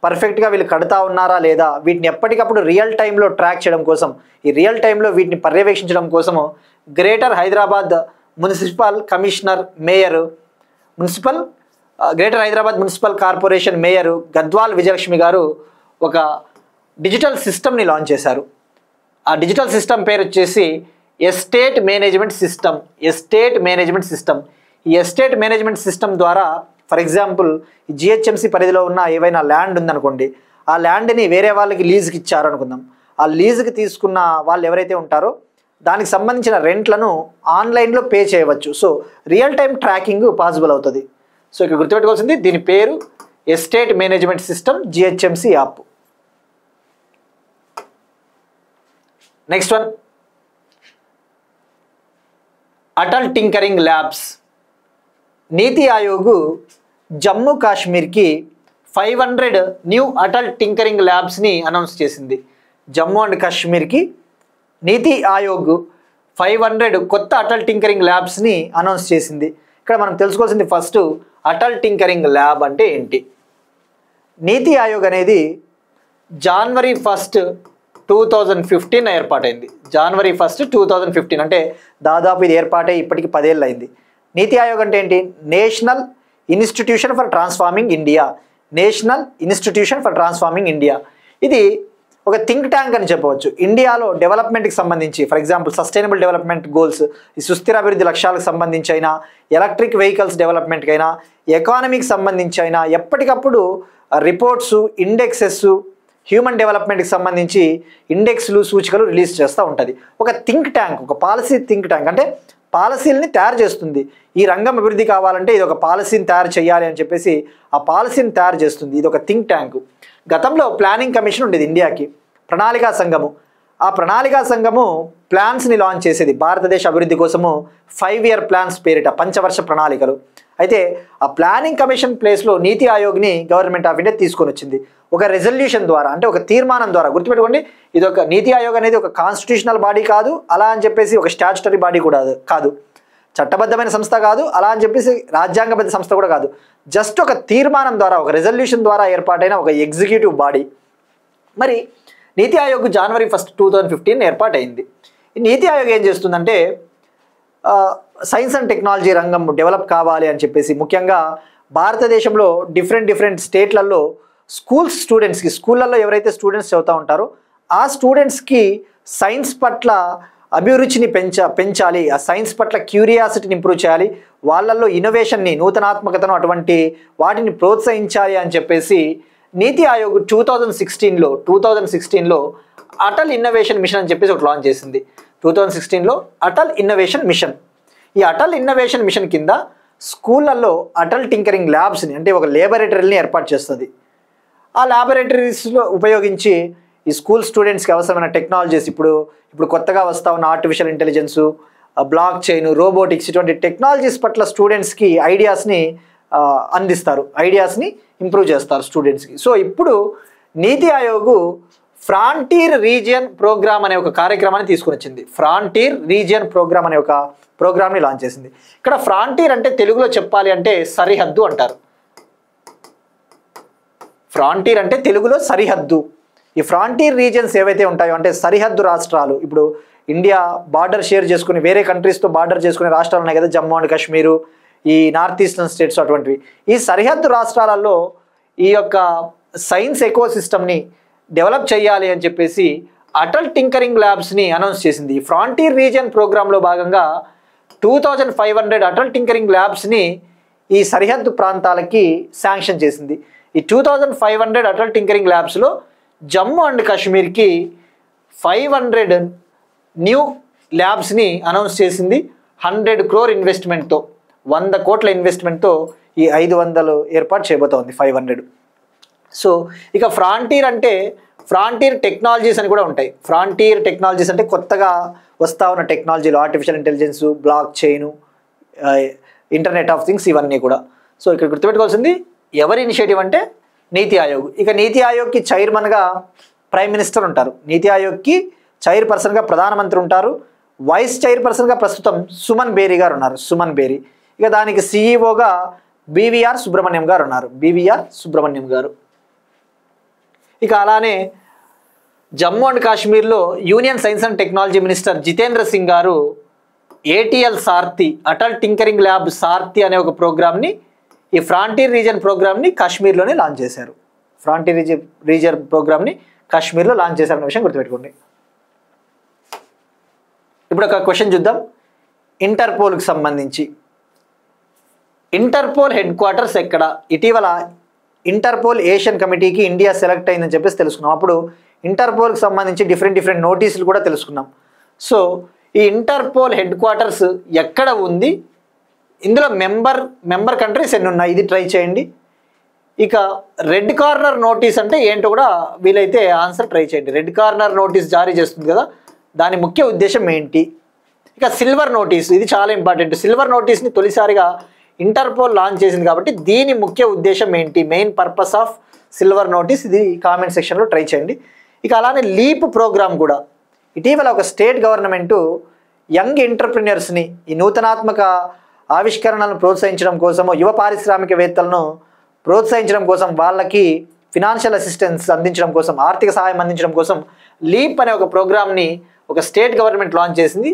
పర్ఫెక్ట్గా వీళ్ళు కడతా ఉన్నారా లేదా, వీటిని ఎప్పటికప్పుడు రియల్ టైంలో ట్రాక్ చేయడం కోసం, ఈ రియల్ టైంలో వీటిని పర్యవేక్షించడం కోసము greater Hyderabad municipal commissioner mayor, greater Hyderabad municipal corporation mayor Gadwal Vijayalakshmi గారు ఒక డిజిటల్ సిస్టమ్ని లాంచ్ చేశారు. ఆ డిజిటల్ సిస్టమ్ పేరు వచ్చేసి ఎస్టేట్ మేనేజ్మెంట్ సిస్టమ్. ఈ ఎస్టేట్ మేనేజ్మెంట్ సిస్టమ్ ద్వారా, ఫర్ ఎగ్జాంపుల్ ఈ జిహెచ్ఎంసీ పరిధిలో ఉన్న ఏవైనా ల్యాండ్ ఉందనుకోండి, ఆ ల్యాండ్ని వేరే వాళ్ళకి లీజుకి ఇచ్చారు అనుకుందాం. ఆ లీజుకి తీసుకున్న వాళ్ళు ఎవరైతే ఉంటారో దానికి సంబంధించిన రెంట్లను ఆన్లైన్లో పే చేయవచ్చు. So real time tracking possible అవుతుంది. సో ఇక్కడ గుర్తుపెట్టుకోవాల్సింది, దీని పేరు estate management system, GHMC app. Next one, Atal tinkering labs. NITI Aayog Jammu కాశ్మీర్కి 500 న్యూ అటల్ టింకరింగ్ ల్యాబ్స్ని అనౌన్స్ చేసింది. జమ్మూ అండ్ కాశ్మీర్కి నీతి ఆయోగ్ 500 కొత్త అటల్ టింకరింగ్ ల్యాబ్స్ని అనౌన్స్ చేసింది. ఇక్కడ మనం తెలుసుకోవాల్సింది ఫస్ట్, అటల్ టింకరింగ్ ల్యాబ్ అంటే ఏంటి? నీతి ఆయోగ్ అనేది January 1, 2015 ఏర్పాటైంది. January 1, 2015 అంటే దాదాపు ఇది ఏర్పాటై ఇప్పటికి 10 ఏళ్ళు అయింది. నీతి ఆయోగ్ అంటే ఏంటి? National institution for transforming India. ఇది ఒక థింక్ ట్యాంక్ అని చెప్పవచ్చు. ఇండియాలో డెవలప్మెంట్కి సంబంధించి, for example sustainable development goals, ఈ సుస్థిర అభివృద్ధి లక్ష్యాలకు సంబంధించి అయినా, ఎలక్ట్రిక్ వెహికల్స్ డెవలప్మెంట్కి అయినా, ఎకానమీకి సంబంధించి అయినా ఎప్పటికప్పుడు రిపోర్ట్స్, ఇండెక్సెస్, హ్యూమన్ డెవలప్మెంట్కి సంబంధించి ఇండెక్స్లు సూచికలు రిలీజ్ చేస్తూ ఉంటుంది. ఒక థింక్ ట్యాంక్, ఒక పాలసీ థింక్ ట్యాంక్, అంటే పాలసీలని తయారు చేస్తుంది. ఈ రంగం అభివృద్ధి కావాలంటే ఇది ఒక పాలసీని తయారు చేయాలి అని చెప్పేసి ఆ పాలసీని తయారు చేస్తుంది. ఇది ఒక థింక్ ట్యాంకు. గతంలో ప్లానింగ్ కమిషన్ ఉండేది ఇండియాకి, ప్రణాళికా సంఘము. ఆ ప్రణాళికా సంఘము ప్లాన్స్ని లాంచ్ చేసేది భారతదేశ అభివృద్ధి కోసము. 5 year ప్లాన్స్ పేరిట పంచవర్ష ప్రణాళికలు. అయితే ఆ ప్లానింగ్ కమిషన్ ప్లేస్లో నీతి ఆయోగ్ని గవర్నమెంట్ ఆఫ్ ఇండియా తీసుకొని వచ్చింది. ఒక రెజల్యూషన్ ద్వారా, అంటే ఒక తీర్మానం ద్వారా. గుర్తుపెట్టుకోండి, ఇది ఒక నీతి ఆయోగ్ అనేది ఒక కాన్స్టిట్యూషనల్ బాడీ కాదు, అలా అని చెప్పేసి ఒక స్టాట్యుటరీ బాడీ కూడా కాదు, చట్టబద్ధమైన సంస్థ కాదు, అలా అని చెప్పేసి రాజ్యాంగబద్ధ సంస్థ కూడా కాదు. జస్ట్ ఒక తీర్మానం ద్వారా, ఒక రెజల్యూషన్ ద్వారా ఏర్పాటైన ఒక ఎగ్జిక్యూటివ్ బాడీ. మరి నీతి ఆయోగ్ January 1, 2015 ఏర్పాటైంది. ఈ నీతి ఆయోగ్ ఏం చేస్తుందంటే సైన్స్ అండ్ టెక్నాలజీ రంగం డెవలప్ కావాలి అని చెప్పేసి, ముఖ్యంగా భారతదేశంలో డిఫరెంట్ స్టేట్లలో స్టూడెంట్స్కి, స్కూళ్ళల్లో ఎవరైతే స్టూడెంట్స్ చదువుతూ ఉంటారో ఆ స్టూడెంట్స్కి సైన్స్ పట్ల అభిరుచిని పెంచాలి, ఆ సైన్స్ పట్ల క్యూరియాసిటీని ఇంప్రూవ్ చేయాలి, వాళ్ళల్లో ఇన్నోవేషన్ని, నూతనాత్మకతను, అటువంటి వాటిని ప్రోత్సహించాలి అని చెప్పేసి నీతి ఆయోగ్ 2016లో అటల్ ఇన్నోవేషన్ మిషన్ అని చెప్పేసి ఒకటి లాంచ్ చేసింది. 2016లో అటల్ ఇన్నోవేషన్ మిషన్. ఈ అటల్ ఇన్నోవేషన్ మిషన్ కింద స్కూళ్ళల్లో అటల్ టింకరింగ్ ల్యాబ్స్ని, అంటే ఒక లేబొరేటరీని ఏర్పాటు చేస్తుంది. ఆ ల్యాబొరేటరీస్లో ఉపయోగించి ఈ స్కూల్ స్టూడెంట్స్కి అవసరమైన టెక్నాలజీస్, ఇప్పుడు కొత్తగా వస్తూ ఉన్న artificial intelligence, block chain, robotics, ఇటువంటి టెక్నాలజీస్ పట్ల స్టూడెంట్స్కి ఐడియాస్ని అందిస్తారు, ఐడియాస్ని ఇంప్రూవ్ చేస్తారు స్టూడెంట్స్కి. సో ఇప్పుడు నీతి ఆయోగ్ ఫ్రాంటీర్ రీజియన్ ప్రోగ్రామ్ అనే ఒక కార్యక్రమాన్ని తీసుకుని వచ్చింది. ఫ్రాంటీర్ రీజియన్ ప్రోగ్రామ్ అనే ఒక ప్రోగ్రామ్ని లాంచ్ చేసింది. ఇక్కడ ఫ్రాంటీర్ అంటే తెలుగులో చెప్పాలి అంటే సరిహద్దు అంటారు. ఫ్రాంటీర్ అంటే తెలుగులో సరిహద్దు. ఈ ఫ్రాంటీర్ రీజియన్స్ ఏవైతే ఉంటాయో, అంటే సరిహద్దు రాష్ట్రాలు, ఇప్పుడు ఇండియా బార్డర్ షేర్ చేసుకుని వేరే కంట్రీస్తో బార్డర్ చేసుకునే రాష్ట్రాలు ఉన్నాయి కదా, జమ్మూ అండ్ కాశ్మీరు, ఈ నార్త్ ఈస్టర్న్ స్టేట్స్, అటువంటివి. ఈ సరిహద్దు రాష్ట్రాలలో ఈ యొక్క సైన్స్ ఎకోసిస్టమ్ని డెవలప్ చేయాలి అని చెప్పేసి అటల్ టింకరింగ్ ల్యాబ్స్ని అనౌన్స్ చేసింది. ఈ ఫ్రాంటీర్ రీజియన్ ప్రోగ్రాంలో భాగంగా 2500 అటల్ టింకరింగ్ ల్యాబ్స్ని ఈ సరిహద్దు ప్రాంతాలకి శాంక్షన్ చేసింది. ఈ 2500 అటల్ టింకరింగ్ ల్యాబ్స్లో జమ్మూ అండ్ కాశ్మీర్కి 500 న్యూ ల్యాబ్స్ని అనౌన్స్ చేసింది. 100 crore ఇన్వెస్ట్మెంట్తో, 100 కోట్ల ఇన్వెస్ట్మెంట్తో ఈ 500 ఏర్పాటు చేయబోతోంది, 500. సో ఇక ఫ్రాంటీర్ అంటే ఫ్రాంటీర్ టెక్నాలజీస్ అని కూడా ఉంటాయి. ఫ్రాంటీర్ టెక్నాలజీస్ అంటే కొత్తగా వస్తూ ఉన్న టెక్నాలజీలు, artificial intelligence, blockchain, internet of things, ఇవన్నీ కూడా. సో ఇక్కడ గుర్తుపెట్టుకోవాల్సింది ఎవరి ఇనిషియేటివ్ అంటే నీతి ఆయోగ్. ఇక నీతి ఆయోగ్కి చైర్మన్గా ప్రైమ్ మినిస్టర్ ఉంటారు. నీతి ఆయోగ్కి చైర్పర్సన్గా ప్రధానమంత్రి ఉంటారు. వైస్ చైర్పర్సన్గా ప్రస్తుతం సుమన్ బేరీ గారు ఉన్నారు, సుమన్ బేరీ. ఇక దానికి సిఈఓగా బివిఆర్ సుబ్రహ్మణ్యం గారు ఉన్నారు, బివిఆర్ సుబ్రహ్మణ్యం గారు. ఇక అలానే జమ్మూ అండ్ కాశ్మీర్లో union science and technology minister Jitendra Singh గారు ఏటీఎల్ సార్తి, అటల్ టింకరింగ్ ల్యాబ్ సార్తి అనే ఒక ప్రోగ్రామ్ని, ఈ ఫ్రాంటీర్ రీజియన్ ప్రోగ్రామ్ని కాశ్మీర్లోనే లాంచ్ చేశారు. ఫ్రాంటీర్ రీజియన్ ప్రోగ్రామ్ని కాశ్మీర్లో లాంచ్ చేశారన్న విషయం గుర్తుపెట్టుకోండి. ఇప్పుడు ఒక క్వశ్చన్ చూద్దాం. ఇంటర్పోల్కి సంబంధించి, ఇంటర్పోల్ హెడ్ క్వార్టర్స్ ఎక్కడ? ఇటీవల ఇంటర్పోల్ ఏషియన్ కమిటీకి ఇండియా సెలెక్ట్ అయిందని చెప్పేసి తెలుసుకున్నాం. అప్పుడు ఇంటర్పోల్కి సంబంధించి డిఫరెంట్ నోటీసులు కూడా తెలుసుకున్నాం. సో ఈ ఇంటర్పోల్ హెడ్ క్వార్టర్స్ ఎక్కడ ఉంది, ఇందులో మెంబర్ కంట్రీస్ ఎన్ని ఉన్నాయి, ఇది ట్రై చేయండి. ఇక రెడ్ కార్నర్ నోటీస్ అంటే ఏంటో కూడా వీలైతే ఆన్సర్ ట్రై చేయండి. రెడ్ కార్నర్ నోటీస్ జారీ చేస్తుంది కదా, దాని ముఖ్య ఉద్దేశం ఏంటి? ఇక సిల్వర్ నోటీస్, ఇది చాలా ఇంపార్టెంట్. సిల్వర్ నోటీస్ని తొలిసారిగా ఇంటర్పోల్ లాంచ్ చేసింది కాబట్టి దీని ముఖ్య ఉద్దేశం ఏంటి, main purpose of silver notice, ఇది కామెంట్ సెక్షన్లో ట్రై చేయండి. ఇక అలానే లీప్ ప్రోగ్రామ్ కూడా, ఇటీవల ఒక స్టేట్ గవర్నమెంటు యంగ్ ఎంటర్ప్రినర్స్ని, ఈ నూతనాత్మక ఆవిష్కరణలను ప్రోత్సహించడం కోసము, యువ పారిశ్రామికవేత్తలను ప్రోత్సహించడం కోసం, వాళ్ళకి ఫినాన్షియల్ అసిస్టెన్స్ అందించడం కోసం, ఆర్థిక సహాయం అందించడం కోసం లీప్ అనే ఒక ప్రోగ్రామ్ని ఒక స్టేట్ గవర్నమెంట్ లాంచ్ చేసింది.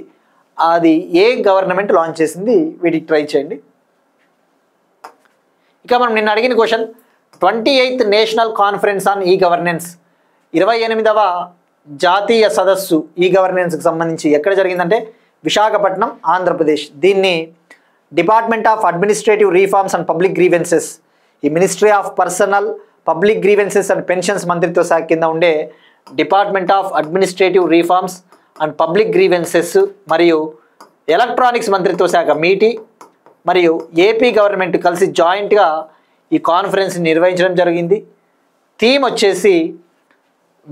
అది ఏ గవర్నమెంట్ లాంచ్ చేసింది, వీటికి ట్రై చేయండి. ఇక మనం నిన్న అడిగిన question, 28th national conference on e governance, 28వ జాతీయ సదస్సు ఈ గవర్నెన్స్కి సంబంధించి ఎక్కడ జరిగిందంటే విశాఖపట్నం, ఆంధ్రప్రదేశ్. దీన్ని department of administrative reforms and public grievances, ఈ ministry of personnel, public grievances and pensions మంత్రిత్వ శాఖ కింద ఉండే department of administrative reforms and public grievances మరియు ఎలక్ట్రానిక్స్ మంత్రిత్వ శాఖ మీటి మరియు ఏపీ గవర్నమెంట్ కలిసి జాయింట్గా ఈ కాన్ఫరెన్స్ నిర్వహించడం జరిగింది. థీమ్ వచ్చేసి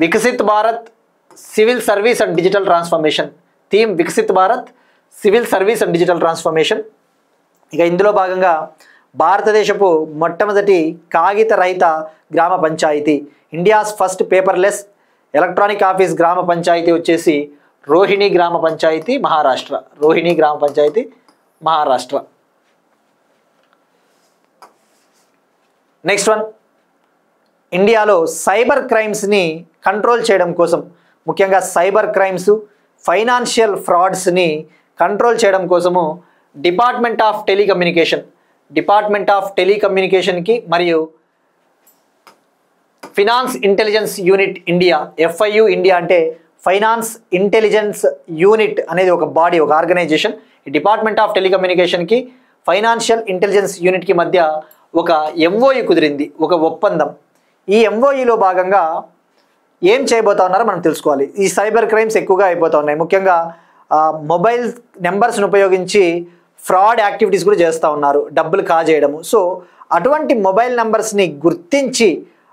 Viksit Bharat civil service and digital transformation. Theme Viksit Bharat civil service and digital transformation. ఇక ఇందులో భాగంగా భారతదేశపు మొట్టమొదటి కాగిత రహిత గ్రామ panchayat, India's first paperless electronic office gram panchayat వచ్చేసి రోహిణి గ్రామ పంచాయతీ మహారాష్ట్ర. రోహిణి గ్రామ పంచాయతీ మహారాష్ట్ర. నెక్స్ట్ వన్, ఇండియాలో సైబర్ క్రైమ్స్ని కంట్రోల్ చేయడం కోసం, ముఖ్యంగా సైబర్ క్రైమ్స్, ఫైనాన్షియల్ ఫ్రాడ్స్ని కంట్రోల్ చేయడం కోసము డిపార్ట్మెంట్ ఆఫ్ టెలికమ్యూనికేషన్కి మరియు finance intelligence unit India, FIU India అంటే ఫైనాన్స్ ఇంటెలిజెన్స్ యూనిట్ అనేది ఒక బాడీ, ఒక ఆర్గనైజేషన్. ఈ డిపార్ట్మెంట్ ఆఫ్ టెలికమ్యూనికేషన్కి ఫైనాన్షియల్ ఇంటెలిజెన్స్ యూనిట్కి మధ్య ఒక MOU కుదిరింది, ఒక ఒప్పందం. ఈ MOUలో భాగంగా ఏం చేయబోతా ఉన్నారో మనం తెలుసుకోవాలి. ఈ సైబర్ క్రైమ్స్ ఎక్కువగా అయిపోతూ ఉన్నాయి. ముఖ్యంగా మొబైల్ నెంబర్స్ని ఉపయోగించి ఫ్రాడ్ యాక్టివిటీస్ కూడా చేస్తూ ఉన్నారు, డబ్బులు కాజేయడము. సో అటువంటి మొబైల్ నెంబర్స్ని గుర్తించి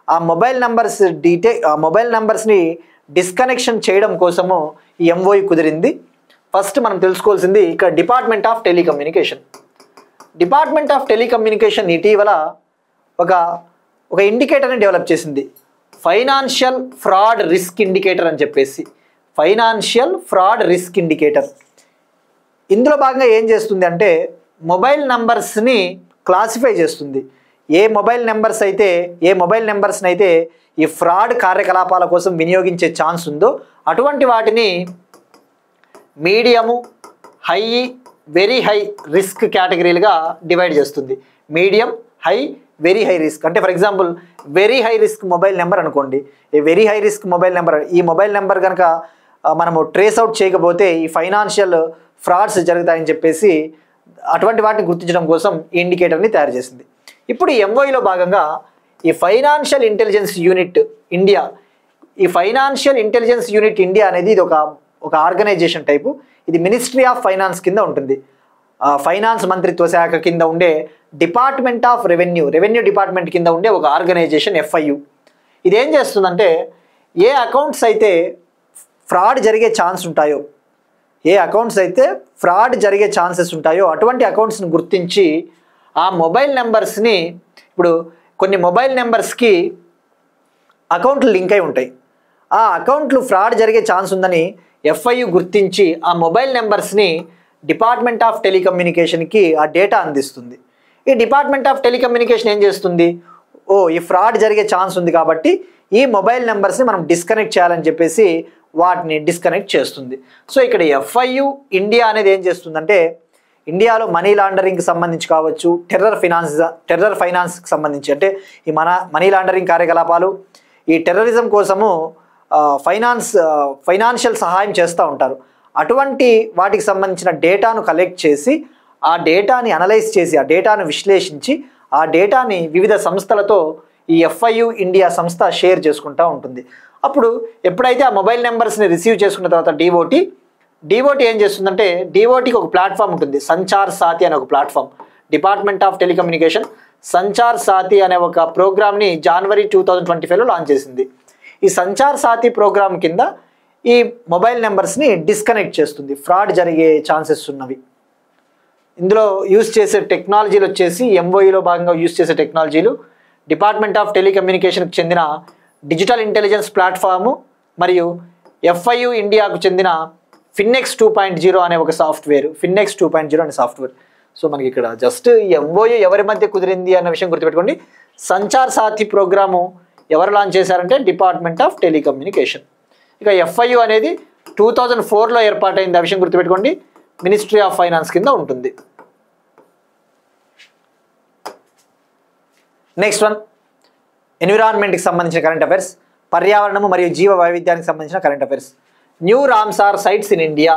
ఆ మొబైల్ నెంబర్స్ని డిస్కనెక్షన్ చేయడం కోసము ఈ MOU కుదిరింది. ఫస్ట్ మనం తెలుసుకోవాల్సింది ఇక్కడ డిపార్ట్మెంట్ ఆఫ్ టెలికమ్యూనికేషన్ ఇటీవల ఒక ఇండికేటర్ని డెవలప్ చేసింది, ఫైనాన్షియల్ ఫ్రాడ్ రిస్క్ ఇండికేటర్ అని చెప్పేసి. ఫైనాన్షియల్ ఫ్రాడ్ రిస్క్ ఇండికేటర్ ఇందులో భాగంగా ఏం చేస్తుంది అంటే మొబైల్ నంబర్స్ని క్లాసిఫై చేస్తుంది. ఏ మొబైల్ నెంబర్స్ని అయితే ఈ ఫ్రాడ్ కార్యకలాపాల కోసం వినియోగించే ఛాన్స్ ఉందో అటువంటి వాటిని medium, high, very high risk కేటగిరీలుగా డివైడ్ చేస్తుంది. Medium, high, very high risk. అంటే for example very high risk mobile number అనుకోండి. ఈ very high risk mobile number, ఈ మొబైల్ నెంబర్ కనుక మనము ట్రేస్ అవుట్ చేయకపోతే ఈ ఫైనాన్షియల్ ఫ్రాడ్స్ జరుగుతాయని చెప్పేసి అటువంటి వాటిని గుర్తించడం కోసం ఈ ఇండికేటర్ని తయారు చేసింది. ఇప్పుడు ఈ MOUలో భాగంగా ఈ ఫైనాన్షియల్ ఇంటెలిజెన్స్ యూనిట్ ఇండియా, అనేది ఇది ఒక ఆర్గనైజేషన్ టైపు. ఇది మినిస్ట్రీ ఆఫ్ ఫైనాన్స్ కింద ఉంటుంది. ఫైనాన్స్ మంత్రిత్వ శాఖ కింద ఉండే డిపార్ట్మెంట్ ఆఫ్ రెవెన్యూ డిపార్ట్మెంట్ కింద ఉండే ఒక ఆర్గనైజేషన్ FIU. ఇదేం చేస్తుందంటే ఏ అకౌంట్స్ అయితే ఫ్రాడ్ జరిగే ఛాన్సెస్ ఉంటాయో అటువంటి అకౌంట్స్ని గుర్తించి ఆ మొబైల్ నెంబర్స్ని, ఇప్పుడు కొన్ని మొబైల్ నెంబర్స్కి అకౌంట్లు లింక్ అయి ఉంటాయి, ఆ అకౌంట్లు ఫ్రాడ్ జరిగే ఛాన్స్ ఉందని FIU గుర్తించి ఆ మొబైల్ నెంబర్స్ని డిపార్ట్మెంట్ ఆఫ్ టెలికమ్యూనికేషన్కి ఆ డేటా అందిస్తుంది. ఈ డిపార్ట్మెంట్ ఆఫ్ టెలికమ్యూనికేషన్ ఏం చేస్తుంది, ఈ ఫ్రాడ్ జరిగే ఛాన్స్ ఉంది కాబట్టి ఈ మొబైల్ నెంబర్స్ని మనం డిస్కనెక్ట్ చేయాలని చెప్పేసి వాటిని డిస్కనెక్ట్ చేస్తుంది. సో ఇక్కడ FIU ఇండియా అనేది ఏం చేస్తుందంటే ఇండియాలో మనీ లాండరింగ్కి సంబంధించి కావచ్చు, టెర్రర్ ఫైనాన్స్కి సంబంధించి, అంటే ఈ మనీ లాండరింగ్ కార్యకలాపాలు, ఈ టెర్రరిజం కోసము ఫైనాన్షియల్ సహాయం చేస్తూ ఉంటారు. అటువంటి వాటికి సంబంధించిన డేటాను కలెక్ట్ చేసి ఆ డేటాని అనలైజ్ చేసి ఆ డేటాను విశ్లేషించి ఆ డేటాని వివిధ సంస్థలతో ఈ FIU ఇండియా సంస్థ షేర్ చేసుకుంటూ ఉంటుంది. అప్పుడు ఎప్పుడైతే ఆ మొబైల్ నెంబర్స్ని రిసీవ్ చేసుకున్న తర్వాత డివోటీ ఏం చేస్తుందంటే డివోటీకి ఒక ప్లాట్ఫామ్ ఉంటుంది, సంచార్ సాతి అనే ఒక platform. Department of telecommunication Sanchar Saathi అనే ఒక ప్రోగ్రామ్ని జనవరి 2025లో లాంచ్ చేసింది. ఈ సంచార్ సాతి ప్రోగ్రామ్ కింద ఈ మొబైల్ నెంబర్స్ని డిస్కనెక్ట్ చేస్తుంది ఫ్రాడ్ జరిగే ఛాన్సెస్ ఉన్నవి. ఇందులో యూజ్ చేసే టెక్నాలజీలు వచ్చేసి MOUలో భాగంగా యూజ్ చేసే టెక్నాలజీలు డిపార్ట్మెంట్ ఆఫ్ టెలికమ్యూనికేషన్కి చెందిన డిజిటల్ ఇంటెలిజెన్స్ ప్లాట్ఫాము మరియు FIU ఇండియాకు చెందిన FinEx 2.0 అనే ఒక సాఫ్ట్వేర్. సో మనకి ఇక్కడ జస్ట్ MOU ఎవరి మధ్య కుదిరింది అన్న విషయం గుర్తుపెట్టుకోండి. సంచార్ సాథి ప్రోగ్రాము ఎవరు లాంచ్ చేశారంటే డిపార్ట్మెంట్ ఆఫ్ టెలికమ్యూనికేషన్. ఇక FIU అనేది 2004లో ఏర్పాటైంది, ఆ విషయం గుర్తుపెట్టుకోండి. మినిస్ట్రీ ఆఫ్ ఫైనాన్స్ కింద ఉంటుంది. నెక్స్ట్ వన్, ఎన్విరాన్మెంట్కి సంబంధించిన కరెంట్ అఫైర్స్, పర్యావరణము మరియు జీవ వైవిధ్యానికి సంబంధించిన current affairs. New Ramsar sites in India,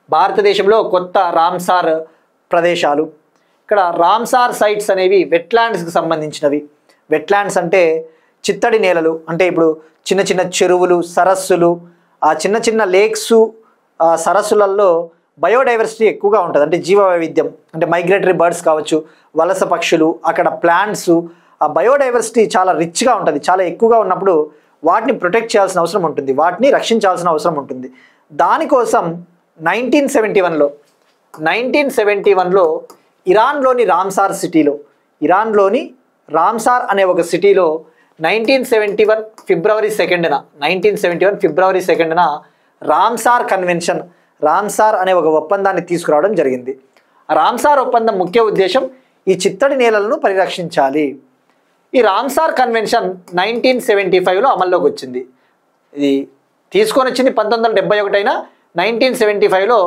భారతదేశంలో కొత్త రామ్సార్ ప్రదేశాలు. ఇక్కడ రామ్సార్ సైట్స్ అనేవి వెట్లాండ్స్కి సంబంధించినవి. వెట్లాండ్స్ అంటే చిత్తడి నేలలు అంటే ఇప్పుడు చిన్న చిన్న చెరువులు, సరస్సులు, ఆ చిన్న చిన్న లేక్స్, సరస్సులలో బయోడైవర్సిటీ ఎక్కువగా ఉంటుంది. అంటే జీవ వైవిధ్యం, అంటే మైగ్రేటరీ బర్డ్స్ కావచ్చు, వలస పక్షులు, అక్కడ ప్లాంట్స్, ఆ బయోడైవర్సిటీ చాలా రిచ్గా ఉంటుంది. చాలా ఎక్కువగా ఉన్నప్పుడు వాటిని ప్రొటెక్ట్ చేయాల్సిన అవసరం ఉంటుంది, వాటిని రక్షించాల్సిన అవసరం ఉంటుంది. దానికోసం 1971లో ఇరాన్లోని రామ్సార్ అనే ఒక సిటీలో 1971 ఫిబ్రవరి 2న రామ్సార్ కన్వెన్షన్, రామ్సార్ అనే ఒక ఒప్పందాన్ని తీసుకురావడం జరిగింది. ఆ రామ్సార్ ఒప్పందం ముఖ్య ఉద్దేశం ఈ చిత్తడి నేలలను పరిరక్షించాలి. ఈ రామ్సార్ కన్వెన్షన్ 1975లో అమల్లోకి వచ్చింది. ఇది తీసుకొని వచ్చింది 1971 అయినా 1975లో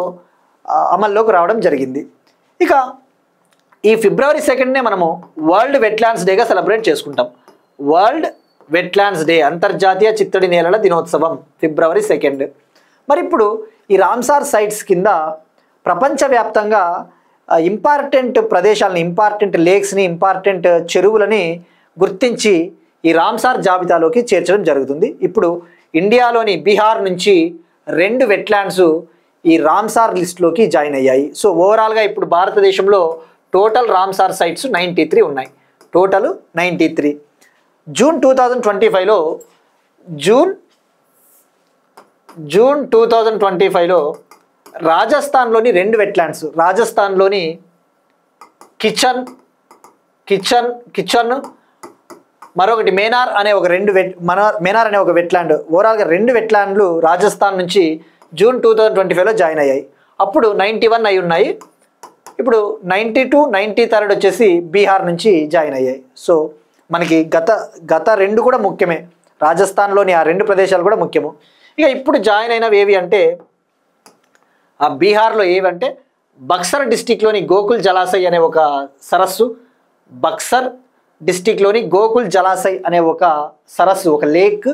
అమల్లోకి రావడం జరిగింది. ఇక ఈ ఫిబ్రవరి 2నే మనము వరల్డ్ వెట్లాండ్స్ డేగా సెలబ్రేట్ చేసుకుంటాం. వరల్డ్ వెట్లాండ్స్ డే, అంతర్జాతీయ చిత్తడి నేలల దినోత్సవం ఫిబ్రవరి 2. మరి ఇప్పుడు ఈ రామ్సార్ సైట్స్ కింద ప్రపంచవ్యాప్తంగా ఇంపార్టెంట్ ప్రదేశాలని, ఇంపార్టెంట్ లేక్స్ని, ఇంపార్టెంట్ చెరువులని గుర్తించి ఈ రామ్సార్ జాబితాలోకి చేర్చడం జరుగుతుంది. ఇప్పుడు ఇండియాలోని బీహార్ నుంచి 2 వెట్లాండ్స్ ఈ రామ్సార్ లిస్ట్లోకి జాయిన్ అయ్యాయి. సో ఓవరాల్గా ఇప్పుడు భారతదేశంలో టోటల్ రామ్సార్ సైట్స్ 93 ఉన్నాయి. టోటల్ 93. జూన్ 2025లో రాజస్థాన్లోని 2 వెట్లాండ్స్, రాజస్థాన్లోని కిచన్ మరొకటి మేనార్ అనే ఒక మేనార్ అనే ఒక వెట్లాండ్, ఓవరాల్గా 2 వెట్లాండ్లు రాజస్థాన్ నుంచి జూన్ 2025లో జాయిన్ అయ్యాయి. అప్పుడు 91 అయి ఉన్నాయి. ఇప్పుడు 92, 93 వచ్చేసి బీహార్ నుంచి జాయిన్ అయ్యాయి. సో మనకి గత 2 కూడా ముఖ్యమే, రాజస్థాన్లోని ఆ 2 ప్రదేశాలు కూడా ముఖ్యము. ఇక ఇప్పుడు జాయిన్ అయినవి ఏవి అంటే, ఆ బీహార్లో ఏవంటే బక్సర్ డిస్టిక్లోని గోకుల్ జలాశయ్ అనే ఒక సరస్సు, బక్సర్ డిస్టిక్లోని గోకుల్ జలాశయ్ అనే ఒక సరస్సు, ఒక లేక్,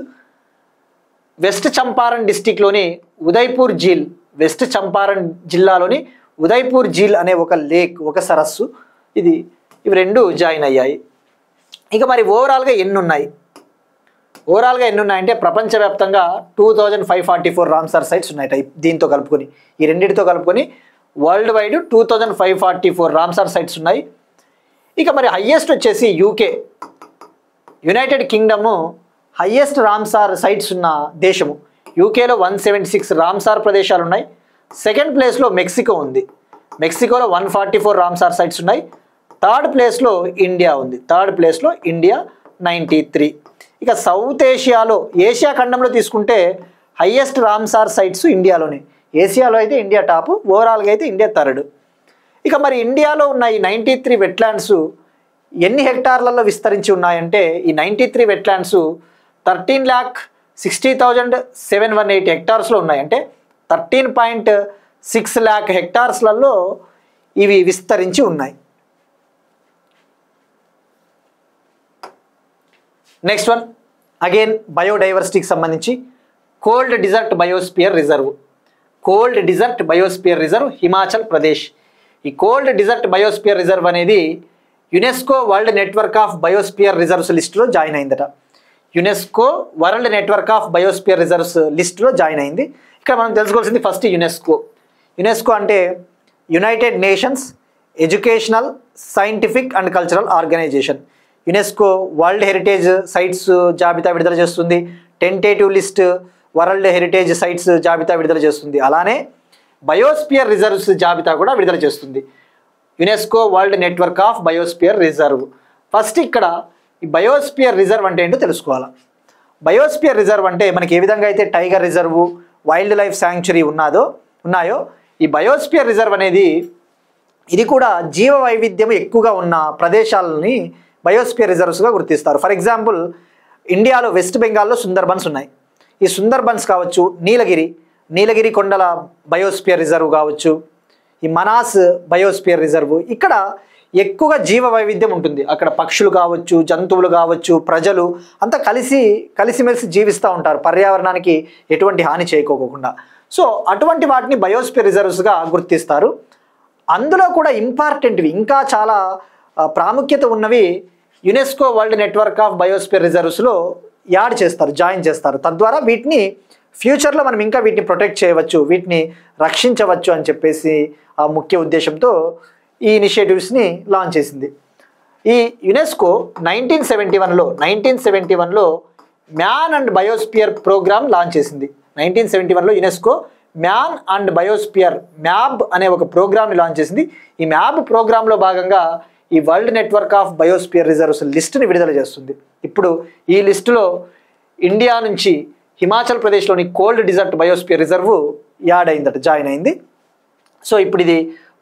వెస్ట్ చంపారణ్ డిస్టిక్లోని ఉదయ్పూర్ ఝీల్, వెస్ట్ చంపారణ్ జిల్లాలోని ఉదయ్పూర్ ఝీల్ అనే ఒక లేక్, ఒక సరస్సు, ఇవి 2 జాయిన్ అయ్యాయి. ఇక మరి ఓవరాల్గా ఎన్ని ఉన్నాయంటే ప్రపంచవ్యాప్తంగా 2544 రామ్సార్ సైట్స్ ఉన్నాయి. దీంతో కలుపుకొని, ఈ రెండింటితో కలుపుకొని వరల్డ్ వైడ్ 2544 రామ్సార్ సైట్స్ ఉన్నాయి. ఇక మరి హయ్యెస్ట్ వచ్చేసి United Kingdom highest Ramsar sites ఉన్న దేశము. యూకేలో 176 రామ్సార్ ప్రదేశాలు ఉన్నాయి. సెకండ్ ప్లేస్లో మెక్సికో ఉంది. మెక్సికోలో 144 రామ్సార్ సైట్స్ ఉన్నాయి. థర్డ్ ప్లేస్లో ఇండియా ఉంది. 93. ఇక సౌత్ ఏషియా ఖండంలో తీసుకుంటే హయ్యెస్ట్ రామ్సార్ సైట్స్ ఇండియాలోనే. ఏషియాలో అయితే ఇండియా టాప్, ఓవరాల్గా అయితే ఇండియా థర్డ్. ఇక మరి ఇండియాలో ఉన్న ఈ 93 వెట్లాండ్స్ ఎన్ని హెక్టార్లలో విస్తరించి ఉన్నాయంటే, ఈ 93 వెట్లాండ్స్ 13,60,718 హెక్టార్స్లో ఉన్నాయి. అంటే 13.6 lakh హెక్టార్స్లలో ఇవి విస్తరించి ఉన్నాయి. నెక్స్ట్ వన్ అగైన్ బయోడైవర్సిటీకి సంబంధించి cold desert biosphere reserve Himachal Pradesh. ఈ కోల్డ్ డిజర్ట్ బయోస్పియర్ రిజర్వ్ అనేది UNESCO world network of biosphere reserves లిస్టులో జాయిన్ అయిందట. UNESCO world network of biosphere reserves లిస్టులో జాయిన్ అయింది. ఇక్కడ మనం తెలుసుకోవాల్సింది ఫస్ట్ యునెస్కో అంటే United Nations Educational, Scientific and Cultural Organization. UNESCO world heritage sites జాబితా విడుదల చేస్తుంది. Tentative list world heritage sites జాబితా విడుదల చేస్తుంది. అలానే బయోస్పియర్ రిజర్వ్స్ జాబితా కూడా విడుదల చేస్తుంది. UNESCO world network of biosphere reserve. First ఇక్కడ ఈ బయోస్పియర్ రిజర్వ్ అంటే ఏంటో తెలుసుకోవాలి. బయోస్పియర్ రిజర్వ్ అంటే మనకి ఏ విధంగా అయితే tiger reserve, wild life sanctuary ఉన్నాయో ఈ బయోస్పియర్ రిజర్వ్ అనేది ఇది కూడా జీవ వైవిధ్యం ఎక్కువగా ఉన్న ప్రదేశాలని బయోస్పియర్ రిజర్వ్స్గా గుర్తిస్తారు. ఫర్ ఎగ్జాంపుల్ ఇండియాలో వెస్ట్ బెంగాల్లో సుందర్బన్స్ ఉన్నాయి. ఈ సుందర్బన్స్ కావచ్చు, నీలగిరి కొండల బయోస్పియర్ రిజర్వ్ కావచ్చు, ఈ మనాస్ బయోస్పియర్ రిజర్వ్. ఇక్కడ ఎక్కువగా జీవ వైవిధ్యం ఉంటుంది. అక్కడ పక్షులు కావచ్చు, జంతువులు కావచ్చు, ప్రజలు అంతా కలిసిమెలిసి జీవిస్తూ ఉంటారు, పర్యావరణానికి ఎటువంటి హాని చేయకోకుండా. సో అటువంటి వాటిని బయోస్పియర్ రిజర్వ్స్గా గుర్తిస్తారు. అందులో కూడా ఇంపార్టెంట్వి, ఇంకా చాలా ప్రాముఖ్యత ఉన్నవి UNESCO world network of biosphere రిజర్వ్స్లో యాడ్ చేస్తారు, జాయిన్ చేస్తారు. తద్వారా వీటిని ఫ్యూచర్లో మనం ఇంకా వీటిని ప్రొటెక్ట్ చేయవచ్చు, వీటిని రక్షించవచ్చు అని చెప్పేసి ఆ ముఖ్య ఉద్దేశంతో ఈ ఇనిషియేటివ్స్ని లాంచ్ చేసింది. ఈ యునెస్కో 1971లో man and biosphere programme launch చేసింది. 1971లో UNESCO man and biosphere MAB అనే ఒక ప్రోగ్రామ్ని లాంచ్ చేసింది. ఈ మ్యాబ్ ప్రోగ్రాంలో భాగంగా ఈ world network of biosphere reserves లిస్టుని విడుదల చేస్తుంది. ఇప్పుడు ఈ లిస్టులో ఇండియా నుంచి హిమాచల్ ప్రదేశ్లోని cold desert biosphere reserve add అయిందట, జాయిన్ అయింది. సో ఇప్పుడు ఇది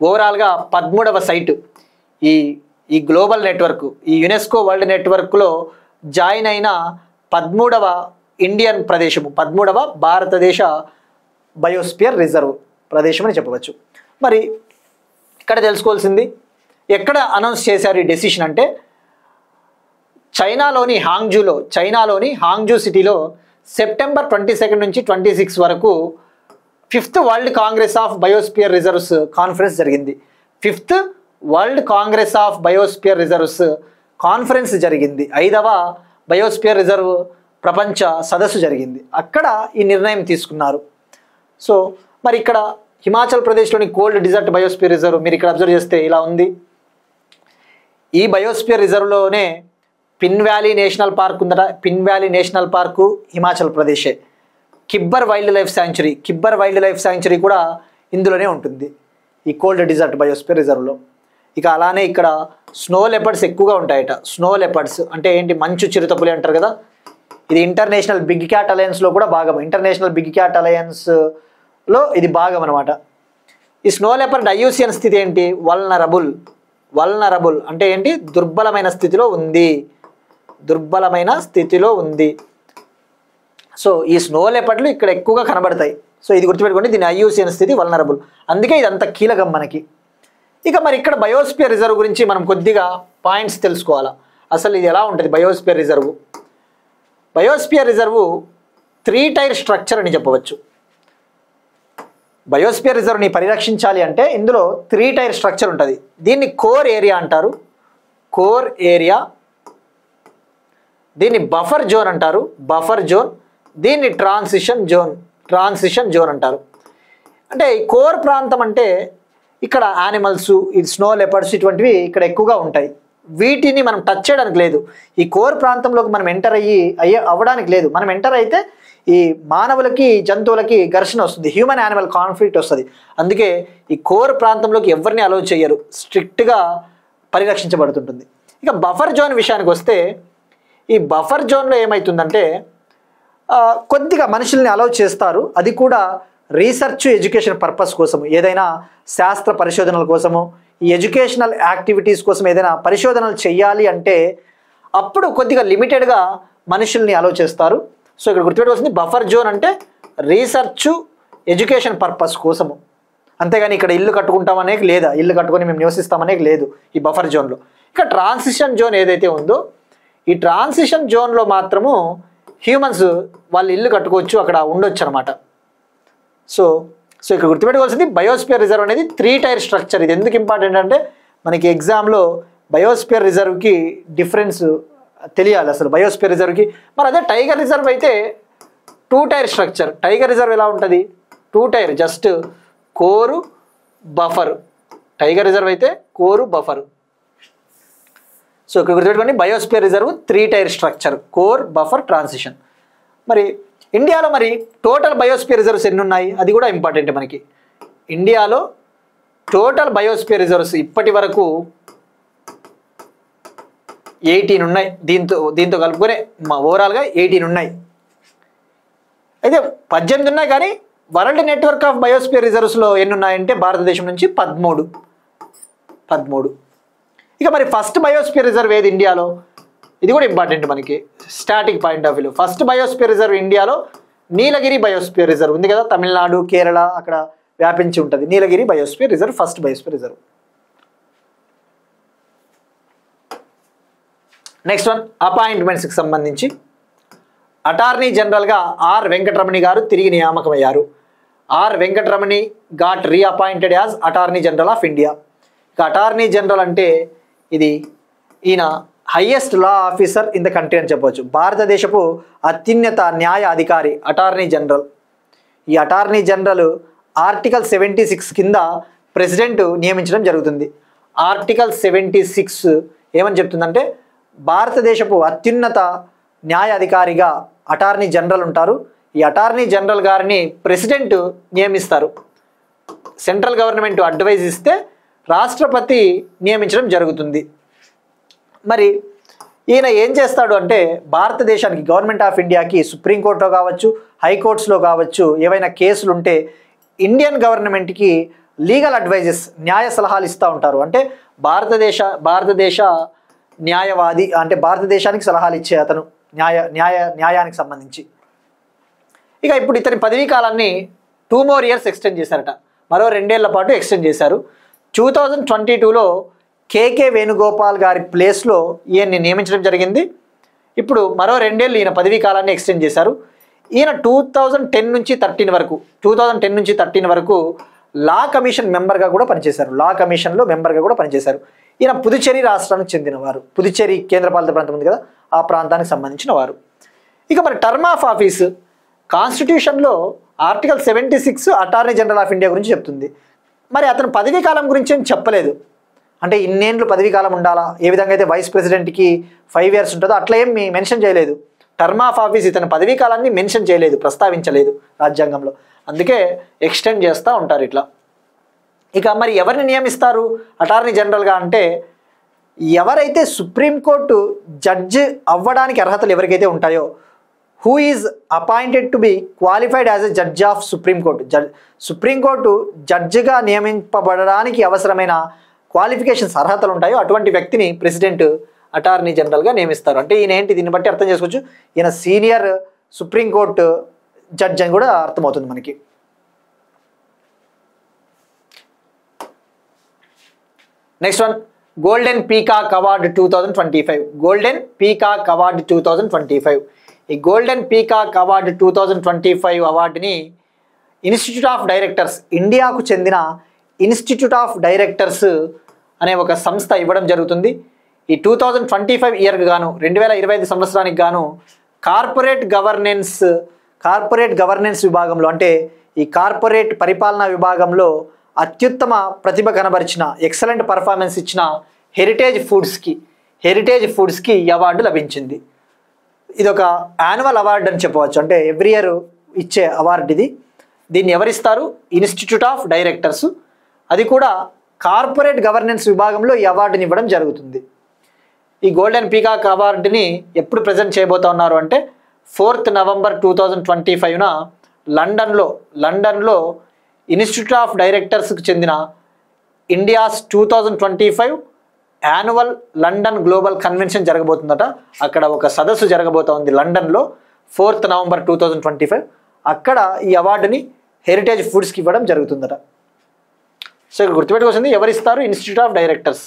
ఓవరాల్గా 13వ సైటు ఈ గ్లోబల్ నెట్వర్క్, ఈ యునెస్కో వరల్డ్ నెట్వర్క్లో జాయిన్ అయిన 13వ ఇండియన్ ప్రదేశము, 13వ భారతదేశ బయోస్పియర్ రిజర్వ్ ప్రదేశం అని చెప్పవచ్చు. మరి ఇక్కడ తెలుసుకోవాల్సింది, ఎక్కడ అనౌన్స్ చేశారు ఈ డెసిషన్ అంటే చైనాలోని హాంగ్జూ సిటీలో సెప్టెంబర్ 22 నుంచి 26 వరకు 5th world Congress of biosphere reserves conference జరిగింది. 5th world Congress of biosphere reserves conference జరిగింది. 5వ బయోస్పియర్ రిజర్వ్ ప్రపంచ సదస్సు జరిగింది. అక్కడ ఈ నిర్ణయం తీసుకున్నారు. సో మరి ఇక్కడ హిమాచల్ ప్రదేశ్లోని కోల్డ్ డిజర్ట్ బయోస్పియర్ రిజర్వ్ మీరు ఇక్కడ అబ్జర్వ్ చేస్తే ఇలా ఉంది. ఈ బయోస్పియర్ రిజర్వ్లోనే పిన్ వ్యాలీ నేషనల్ పార్క్ ఉందట. Pin valley national park Himachal ప్రదేశే. కిబ్బర్ వైల్డ్ లైఫ్ శాంక్చురీ కూడా ఇందులోనే ఉంటుంది, ఈ కోల్డ్ డిజర్ట్ బయోస్పియర్ రిజర్వ్లో. ఇక అలానే ఇక్కడ స్నో లెపర్డ్స్ ఎక్కువగా ఉంటాయట. స్నో లెపర్డ్స్ అంటే ఏంటి, మంచు చిరుతపులి అంటారు కదా. ఇది ఇంటర్నేషనల్ బిగ్ క్యాట్ అలయన్స్లో కూడా భాగం. ఇంటర్నేషనల్ బిగ్ క్యాట్ అలయన్స్లో ఇది భాగం అనమాట. ఈ స్నో లెపర్డ్ ఐయుసిఎన్ స్థితి ఏంటి, వల్నరబుల్ అంటే ఏంటి, దుర్బలమైన స్థితిలో ఉంది. సో ఈ స్నో లెపర్డ్లు ఇక్కడ ఎక్కువగా కనబడతాయి. సో ఇది గుర్తుపెట్టుకోండి, దీని ఐయుసిఎన్ స్థితి వల్నరబుల్, అందుకే ఇది అంత కీలకం మనకి. ఇక మరి ఇక్కడ బయోస్పియర్ రిజర్వ్ గురించి మనం కొద్దిగా పాయింట్స్ తెలుసుకోవాలా. అసలు ఇది ఎలా ఉంటుంది బయోస్పియర్ రిజర్వ్ 3 టైర్ స్ట్రక్చర్ అని చెప్పవచ్చు. బయోస్పియర్ రిజర్వ్ని పరిరక్షించాలి అంటే ఇందులో 3 టైర్ స్ట్రక్చర్ ఉంటుంది. దీన్ని కోర్ ఏరియా అంటారు, దీన్ని బఫర్ జోన్, దీన్ని ట్రాన్సిషన్ జోన్ అంటారు. అంటే ఈ కోర్ ప్రాంతం అంటే ఇక్కడ యానిమల్స్, ఈ స్నో లెపర్డ్స్ ఇటువంటివి ఇక్కడ ఎక్కువగా ఉంటాయి. వీటిని మనం టచ్ చేయడానికి లేదు. ఈ కోర్ ప్రాంతంలోకి మనం ఎంటర్ అవ్వడానికి లేదు. మనం ఎంటర్ అయితే ఈ మానవులకి జంతువులకి ఘర్షణ వస్తుంది, హ్యూమన్ యానిమల్ కాన్ఫ్లిక్ట్ వస్తుంది. అందుకే ఈ కోర్ ప్రాంతంలోకి ఎవరిని అలౌ చేయరు, స్ట్రిక్ట్గా పరిరక్షించబడుతుంటుంది. ఇక బఫర్ జోన్ విషయానికి వస్తే ఈ బఫర్ జోన్లో ఏమవుతుందంటే కొద్దిగా మనుషుల్ని అలౌ చేస్తారు. అది కూడా రీసెర్చ్ ఎడ్యుకేషన్ పర్పస్ కోసము, ఏదైనా శాస్త్ర పరిశోధనల కోసము, ఈ ఎడ్యుకేషనల్ యాక్టివిటీస్ కోసం ఏదైనా పరిశోధనలు చేయాలి అంటే అప్పుడు కొద్దిగా లిమిటెడ్గా మనుషుల్ని అలౌ చేస్తారు. సో ఇక్కడ గుర్తుపెట్టుకోవాల్సింది బఫర్ జోన్ అంటే రీసెర్చ్ ఎడ్యుకేషన్ పర్పస్ కోసము, అంతేగాని ఇక్కడ ఇల్లు కట్టుకుంటామనే లేదా, ఇల్లు కట్టుకొని మేము నివసిస్తామనే లేదు ఈ బఫర్ జోన్లో. ఇక ట్రాన్సిషన్ జోన్ ఏదైతే ఉందో ఈ ట్రాన్సిషన్ జోన్లో మాత్రము హ్యూమన్స్ వాళ్ళు ఇల్లు కట్టుకోవచ్చు, అక్కడ ఉండొచ్చు అనమాట. సో ఇక్కడ గుర్తుపెట్టుకోవాల్సింది బయోస్పియర్ రిజర్వ్ అనేది 3 టైర్ స్ట్రక్చర్. ఇది ఎందుకు ఇంపార్టెంట్ అంటే మనకి ఎగ్జామ్లో బయోస్పియర్ రిజర్వ్కి డిఫరెన్స్ తెలియాలి అసలు బయోస్పియర్ రిజర్వ్కి. మరి అదే టైగర్ రిజర్వ్ అయితే 2 టైర్ స్ట్రక్చర్. టైగర్ రిజర్వ్ ఎలా ఉంటుంది, 2 tier, just core buffer. Tiger reserve అయితే కోరు బఫర్. సో ఇక్కడ గుర్తుపెట్టుకోండి biosphere reserve 3 tier structure, core buffer transition. మరి ఇండియాలో మరి టోటల్ బయోస్పియర్ రిజర్వ్స్ ఎన్ని ఉన్నాయి అది కూడా ఇంపార్టెంట్ మనకి. ఇండియాలో టోటల్ బయోస్పియర్ రిజర్వ్స్ ఇప్పటి వరకు 18 ఉన్నాయి. దీంతో కలుపుకొని ఓవరాల్గా 18 ఉన్నాయి. అయితే 18 ఉన్నాయి, కానీ వరల్డ్ నెట్వర్క్ ఆఫ్ బయోస్పియర్ రిజర్వ్స్లో ఎన్ని ఉన్నాయంటే భారతదేశం నుంచి 13. ఇక మరి ఫస్ట్ బయోస్పియర్ రిజర్వ్ ఏది ఇండియాలో, ఇది కూడా ఇంపార్టెంట్ మనకి static point of view. First biosphere reserve ఇండియాలో నీలగిరి బయోస్పియర్ రిజర్వ్ ఉంది కదా, తమిళనాడు కేరళ అక్కడ వ్యాపించి ఉంటుంది. Nilgiri biosphere reserve first biosphere reserve. Next one, అపాయింట్మెంట్స్కి సంబంధించి అటార్నీ జనరల్గా ఆర్ వెంకటరమణి గారు తిరిగి నియామకమయ్యారు. R Venkataramani got reappointed as attorney general of India. ఇక అటార్నీ జనరల్ అంటే ఈయన highest law officer in the country అని చెప్పవచ్చు. భారతదేశపు అత్యున్నత న్యాయ అధికారి అటార్నీ జనరల్. ఈ అటార్నీ జనరల్ ఆర్టికల్ 76 కింద ప్రెసిడెంట్ నియమించడం జరుగుతుంది. ఆర్టికల్ 76 ఏమని చెప్తుందంటే భారతదేశపు అత్యున్నత న్యాయ అధికారిగా అటార్నీ జనరల్ ఉంటారు. ఈ అటార్నీ జనరల్ గారిని ప్రెసిడెంట్ నియమిస్తారు. సెంట్రల్ గవర్నమెంట్ అడ్వైజ్ ఇస్తే రాష్ట్రపతి నియమించడం జరుగుతుంది. మరి ఈయన ఏం చేస్తాడు అంటే భారతదేశానికి, గవర్నమెంట్ ఆఫ్ ఇండియాకి సుప్రీంకోర్టులో కావచ్చు, హైకోర్ట్స్లో కావచ్చు ఏవైనా కేసులు ఉంటే ఇండియన్ గవర్నమెంట్కి లీగల్ అడ్వైజెస్, న్యాయ సలహాలు ఇస్తూ ఉంటారు. అంటే భారతదేశ న్యాయవాది, అంటే భారతదేశానికి సలహాలు ఇచ్చే అతను న్యాయానికి సంబంధించి. ఇక ఇప్పుడు ఇతని పదవీ కాలాన్ని 2 more years ఎక్స్టెండ్ చేశారట. మరో 2 ఏళ్ల పాటు ఎక్స్టెండ్ చేశారు. 2022లో కేకే వేణుగోపాల్ గారి ప్లేస్లో ఈయన్ని నియమించడం జరిగింది. ఇప్పుడు మరో 2 ఏళ్ళు ఈయన పదవీ కాలాన్ని ఎక్స్టెండ్ చేశారు. ఈయన 2010 నుంచి 13 వరకు లా కమిషన్ మెంబర్గా కూడా పనిచేశారు. లా కమిషన్లో మెంబర్గా కూడా పనిచేశారు. ఈయన పుదుచ్చేరి రాష్ట్రానికి చెందినవారు. పుదుచ్చేరి కేంద్రపాలిత ప్రాంతం ఉంది కదా, ఆ ప్రాంతానికి సంబంధించిన వారు. ఇక మరి టర్మ్ ఆఫ్ ఆఫీస్ కాన్స్టిట్యూషన్లో article 76 attorney general of India గురించి చెప్తుంది. మరి అతను పదవీ కాలం గురించి ఏం చెప్పలేదు. అంటే ఇన్నేళ్ళు పదవీ కాలం ఉండాలా, ఏ విధంగా అయితే వైస్ ప్రెసిడెంట్కి 5 years ఉంటుందో అట్లా ఏం మెన్షన్ చేయలేదు. టర్మ్ ఆఫ్ ఆఫీస్ ఇతని పదవీ కాలాన్ని మెన్షన్ చేయలేదు, ప్రస్తావించలేదు రాజ్యాంగంలో. అందుకే ఎక్స్టెండ్ చేస్తూ ఉంటారు ఇట్లా. ఇక మరి ఎవరిని నియమిస్తారు అటార్నీ జనరల్గా అంటే ఎవరైతే సుప్రీంకోర్టు జడ్జి అవ్వడానికి అర్హతలు ఎవరికైతే ఉంటాయో, who is appointed to be qualified as a judge of supreme court, supreme court జడ్జిగా నియమింపబడడానికి అవసరమైన క్వాలిఫికేషన్స్, అర్హతలు ఉంటాయో అటువంటి వ్యక్తిని ప్రెసిడెంట్ అటార్నీ జనరల్గా నియమిస్తారు. అంటే ఈయన ఏంటి, దీన్ని బట్టి అర్థం చేసుకోవచ్చు ఈయన సీనియర్ సుప్రీంకోర్టు జడ్జ్ అని కూడా అర్థమవుతుంది మనకి. Next one, golden peacock award 2025. Golden peacock award 2025. ఈ గోల్డెన్ పీకాక్ అవార్డు 2025 అవార్డుని ఇన్స్టిట్యూట్ ఆఫ్ డైరెక్టర్స్, ఇండియాకు చెందిన ఇన్స్టిట్యూట్ ఆఫ్ డైరెక్టర్స్ అనే ఒక సంస్థ ఇవ్వడం జరుగుతుంది. ఈ 2025 ఇయర్కి గాను, 2025 సంవత్సరానికి గాను కార్పొరేట్ గవర్నెన్స్ విభాగంలో, అంటే ఈ కార్పొరేట్ పరిపాలనా విభాగంలో అత్యుత్తమ ప్రతిభ కనబరిచిన, ఎక్సలెంట్ పర్ఫార్మెన్స్ ఇచ్చిన హెరిటేజ్ ఫుడ్స్కి ఈ అవార్డు లభించింది. ఇది ఒక యాన్యువల్ అవార్డు అని చెప్పవచ్చు. అంటే ఎవ్రీ ఇయర్ ఇచ్చే అవార్డు ఇది. దీన్ని ఎవరిస్తారు? Institute of directors. అది కూడా కార్పొరేట్ గవర్నెన్స్ విభాగంలో ఈ అవార్డుని ఇవ్వడం జరుగుతుంది. ఈ గోల్డెన్ పీకాక్ అవార్డుని ఎప్పుడు ప్రజెంట్ చేయబోతా ఉన్నారు అంటే 4th November 2025న లండన్లో ఇన్స్టిట్యూట్ ఆఫ్ డైరెక్టర్స్కి చెందిన India's 2025 annual London global convention జరగబోతుందట. అక్కడ ఒక సదస్సు జరగబోతా ఉంది లండన్లో 4th November 2025. అక్కడ ఈ అవార్డుని హెరిటేజ్ ఫుడ్స్కి ఇవ్వడం జరుగుతుందట. సో ఇక్కడ గుర్తుపెట్టుకోవాల్సింది ఎవరిస్తారు? Institute of directors.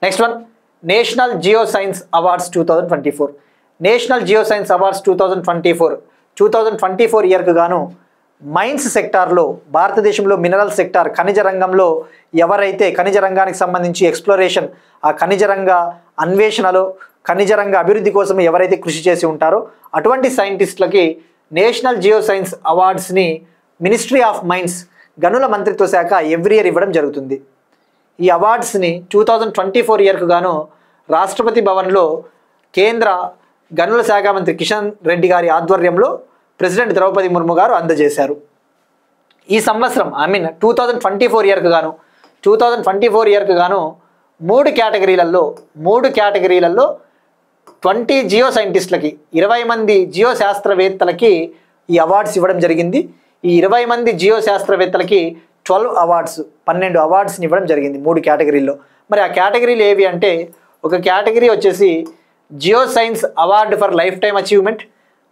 Next one, national geo science awards 2024. National geo science awards 2024 ఇయర్కు గాను మైన్స్ సెక్టార్లో, భారతదేశంలో మినరల్ సెక్టార్, ఖనిజ రంగంలో ఎవరైతే ఖనిజ రంగానికి సంబంధించి ఎక్స్ప్లోరేషన్, ఆ ఖనిజ రంగ అన్వేషణలో, ఖనిజ రంగ అభివృద్ధి కోసం ఎవరైతే కృషి చేసి ఉంటారో అటువంటి సైంటిస్టులకి నేషనల్ జియో సైన్స్ అవార్డ్స్ని మినిస్ట్రీ ఆఫ్ మైన్స్, గనుల మంత్రిత్వ శాఖ ఎవ్రీ ఇయర్ ఇవ్వడం జరుగుతుంది. ఈ అవార్డ్స్ని 2024 ఇయర్కు గాను రాష్ట్రపతి భవన్లో కేంద్ర గనుల శాఖ మంత్రి కిషన్ రెడ్డి గారి ఆధ్వర్యంలో ప్రెసిడెంట్ ద్రౌపది ముర్ము గారు అందజేశారు. ఈ సంవత్సరం 2024 ఇయర్కు గాను 3 కేటగిరీలలో 20 జియో సైంటిస్టులకి, 20 మంది జియో శాస్త్రవేత్తలకి ఈ అవార్డ్స్ ఇవ్వడం జరిగింది. ఈ 20 మంది జియో శాస్త్రవేత్తలకి 12 అవార్డ్స్ని ఇవ్వడం జరిగింది 3 కేటగిరీల్లో. మరి ఆ కేటగిరీలు ఏవి అంటే, ఒక కేటగిరీ వచ్చేసి Jio science award for life time achievement,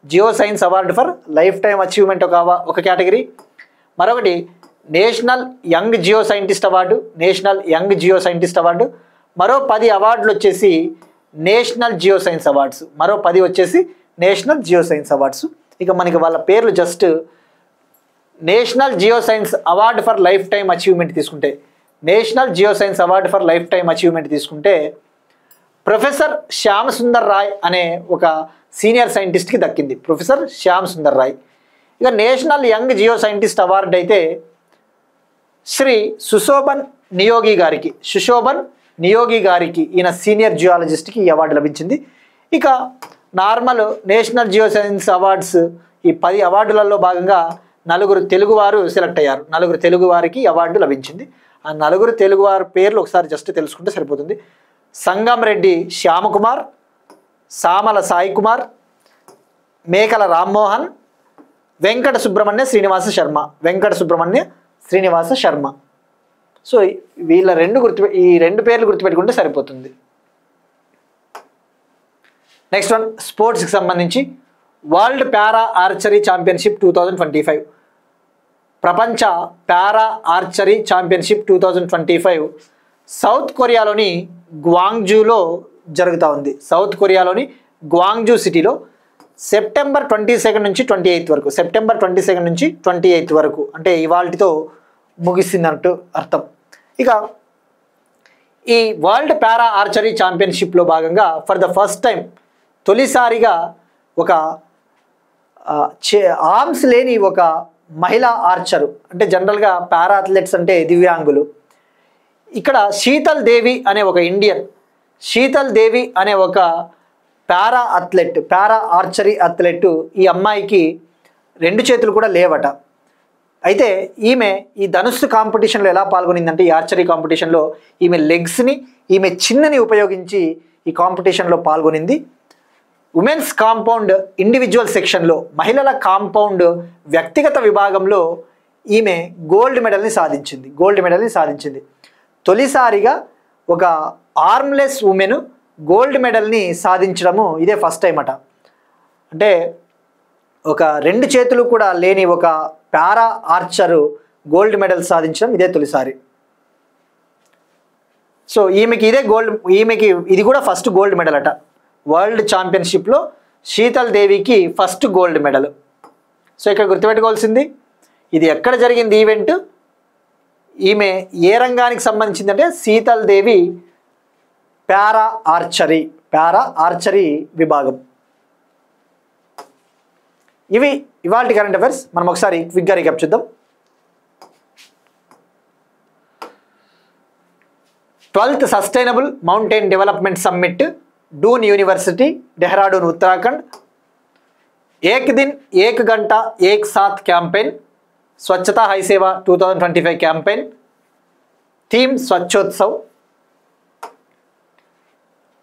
Jio science award for life time achievement ఒక కేటగిరీ. మరొకటి national young Jio scientist award, మరో 10 అవార్డులు వచ్చేసి నేషనల్ జియో సైన్స్ అవార్డ్స్, మరో 10 వచ్చేసి నేషనల్ జియో సైన్స్ అవార్డ్స్. ఇక మనకి వాళ్ళ పేర్లు just national geo science award for life time achievement తీసుకుంటే, ప్రొఫెసర్ శ్యామ్ సుందర్ రాయ్ అనే ఒక సీనియర్ సైంటిస్ట్కి దక్కింది, ప్రొఫెసర్ శ్యామ్ సుందర్ రాయ్. ఇక national young Jio scientist award అయితే శ్రీ సుశోభన్ నియోగి గారికి ఈయన సీనియర్ జియాలజిస్ట్కి ఈ అవార్డు లభించింది. ఇక normal national geo science awards ఈ 10 అవార్డులలో భాగంగా 4 తెలుగువారు సెలెక్ట్ అయ్యారు. 4 తెలుగు వారికి అవార్డు లభించింది. ఆ 4 తెలుగువారి పేర్లు ఒకసారి జస్ట్ తెలుసుకుంటే సరిపోతుంది. సంగంరెడ్డి శ్యామకుమార్, సామల సాయి కుమార్, మేకల రామ్మోహన్, వెంకట సుబ్రహ్మణ్య శ్రీనివాస శర్మ. సో వీళ్ళ ఈ 2 పేర్లు గుర్తుపెట్టుకుంటే సరిపోతుంది. నెక్స్ట్ వన్ స్పోర్ట్స్కి సంబంధించి వరల్డ్ పారా ఆర్చరీ ఛాంపియన్షిప్ 2025, ప్రపంచ పారా ఆర్చరీ ఛాంపియన్షిప్ 2025 సౌత్ కొరియాలోని గ్వాంగ్జూలో జరుగుతూ ఉంది. సౌత్ కొరియాలోని గ్వాంగ్జూ సిటీలో సెప్టెంబర్ 22 నుంచి 28 వరకు అంటే ఇవాల్టితో ముగిసిందంటూ అర్థం. ఇక ఈ వరల్డ్ పారా ఆర్చరీ ఛాంపియన్షిప్లో భాగంగా ఫర్ ద ఫస్ట్ టైం తొలిసారిగా ఒక ఆర్మ్స్ లేని ఒక మహిళా ఆర్చరు, అంటే జనరల్గా పారా అథ్లెట్స్ అంటే దివ్యాంగులు. ఇక్కడ శీతల్ దేవి అనే ఒక పారా ఆర్చరీ అథ్లెట్, ఈ అమ్మాయికి 2 చేతులు కూడా లేవట. అయితే ఈమె ఈ ధనుస్సు కాంపిటీషన్లో ఎలా పాల్గొనిందంటే ఈ ఆర్చరీ కాంపిటీషన్లో ఈమె లెగ్స్ని ఈమె చిన్నని ఉపయోగించి ఈ కాంపిటీషన్లో పాల్గొనింది. ఉమెన్స్ కాంపౌండ్ ఇండివిజువల్ సెక్షన్లో మహిళల కాంపౌండ్ వ్యక్తిగత విభాగంలో ఈమె గోల్డ్ మెడల్ని సాధించింది. తొలిసారిగా ఒక ఆర్మ్లెస్ ఉమెన్ గోల్డ్ మెడల్ని సాధించడము ఇదే ఫస్ట్ టైం అట. అంటే ఒక 2 చేతులు కూడా లేని ఒక పారా ఆర్చరు గోల్డ్ మెడల్ సాధించడం ఇదే తొలిసారి. సో ఈమెకి ఇది కూడా ఫస్ట్ గోల్డ్ మెడల్ అట. వరల్డ్ ఛాంపియన్షిప్లో శీతల్ దేవికి ఫస్ట్ గోల్డ్ మెడల్. సో ఇక్కడ గుర్తుపెట్టుకోవాల్సింది ఇది ఎక్కడ జరిగింది ఈవెంట్, ఈమె ఏ రంగానికి సంబంధించిందంటే శీతల్ దేవి పారా ఆర్చరీ విభాగం. ఇవి ఇవాల్టి కరెంట్ అఫైర్స్. మనం ఒకసారి క్విక్గా రీక్యాప్ చూద్దాం. 12th sustainable mountain development summit Doon university Dehradun Uttarakhand. Ek Din Ek Ghanta Ek Saath campaign, Swachhata Hi Seva 2025 campaign, theme Swachhotsav.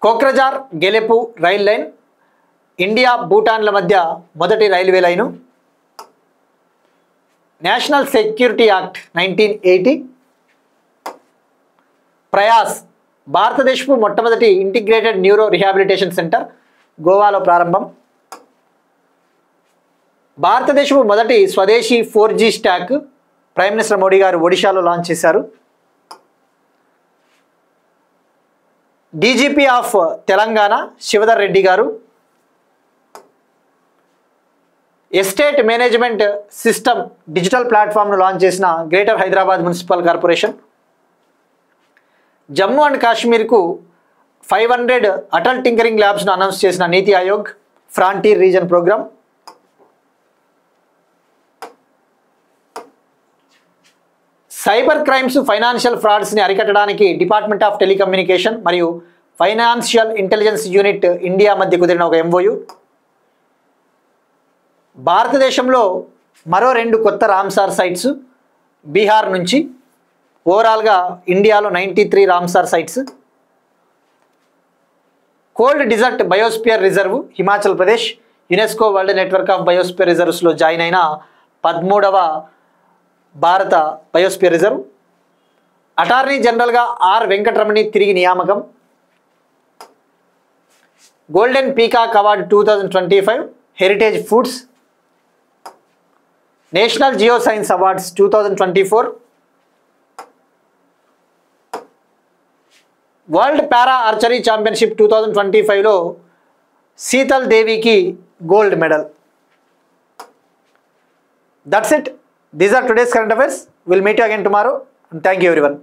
Kokrajhar Gelephu rail line India భూటాన్ల మధ్య మొదటి railway line. National security act 1980. Prayas భారతదేశపు మొట్టమొదటి ఇంటిగ్రేటెడ్ న్యూరో రిహాబిలిటేషన్ సెంటర్ గోవాలో ప్రారంభం. భారతదేశపు మొదటి స్వదేశీ 4G stock prime minister Modi గారు ఒడిశాలో లాంచ్ చేశారు. డీజీపీ ఆఫ్ తెలంగాణ శివధర్ రెడ్డి గారు ఎస్టేట్ మేనేజ్మెంట్ సిస్టమ్ డిజిటల్ ప్లాట్ఫామ్ను లాంచ్ చేసిన greater Hyderabad municipal corporation. Jammu and కాశ్మీర్కు 500 అటల్ టింకరింగ్ ల్యాబ్స్ను అనౌన్స్ చేసిన NITI Aayog frontier region programme. Cyber crimes financial ఫ్రాడ్స్ని అరికట్టడానికి డిపార్ట్మెంట్ ఆఫ్ టెలికమ్యూనికేషన్ మరియు ఫైనాన్షియల్ ఇంటెలిజెన్స్ యూనిట్ ఇండియా మధ్య కుదిరిన ఒక MOU. భారతదేశంలో మరో 2 కొత్త రామ్సార్ సైట్స్ బీహార్ నుంచి. ఓవరాల్గా ఇండియాలో 93 Ramsar sites. Cold desert biosphere reserve Himachal Pradesh UNESCO world network of biosphere రిజర్వ్స్లో జాయిన్ అయిన 13వ భారత బయోస్పియర్ రిజర్వ్. అటార్నీ జనరల్గా ఆర్ వెంకటరమణి తిరిగి నియామకం. Golden peacock award 2025 heritage foods. National geo science awards 2024. World para archery championship 2025లో శీతల్ దేవికి gold medal. That's it. These are today's current affairs. We'll meet you again tomorrow. And thank you everyone.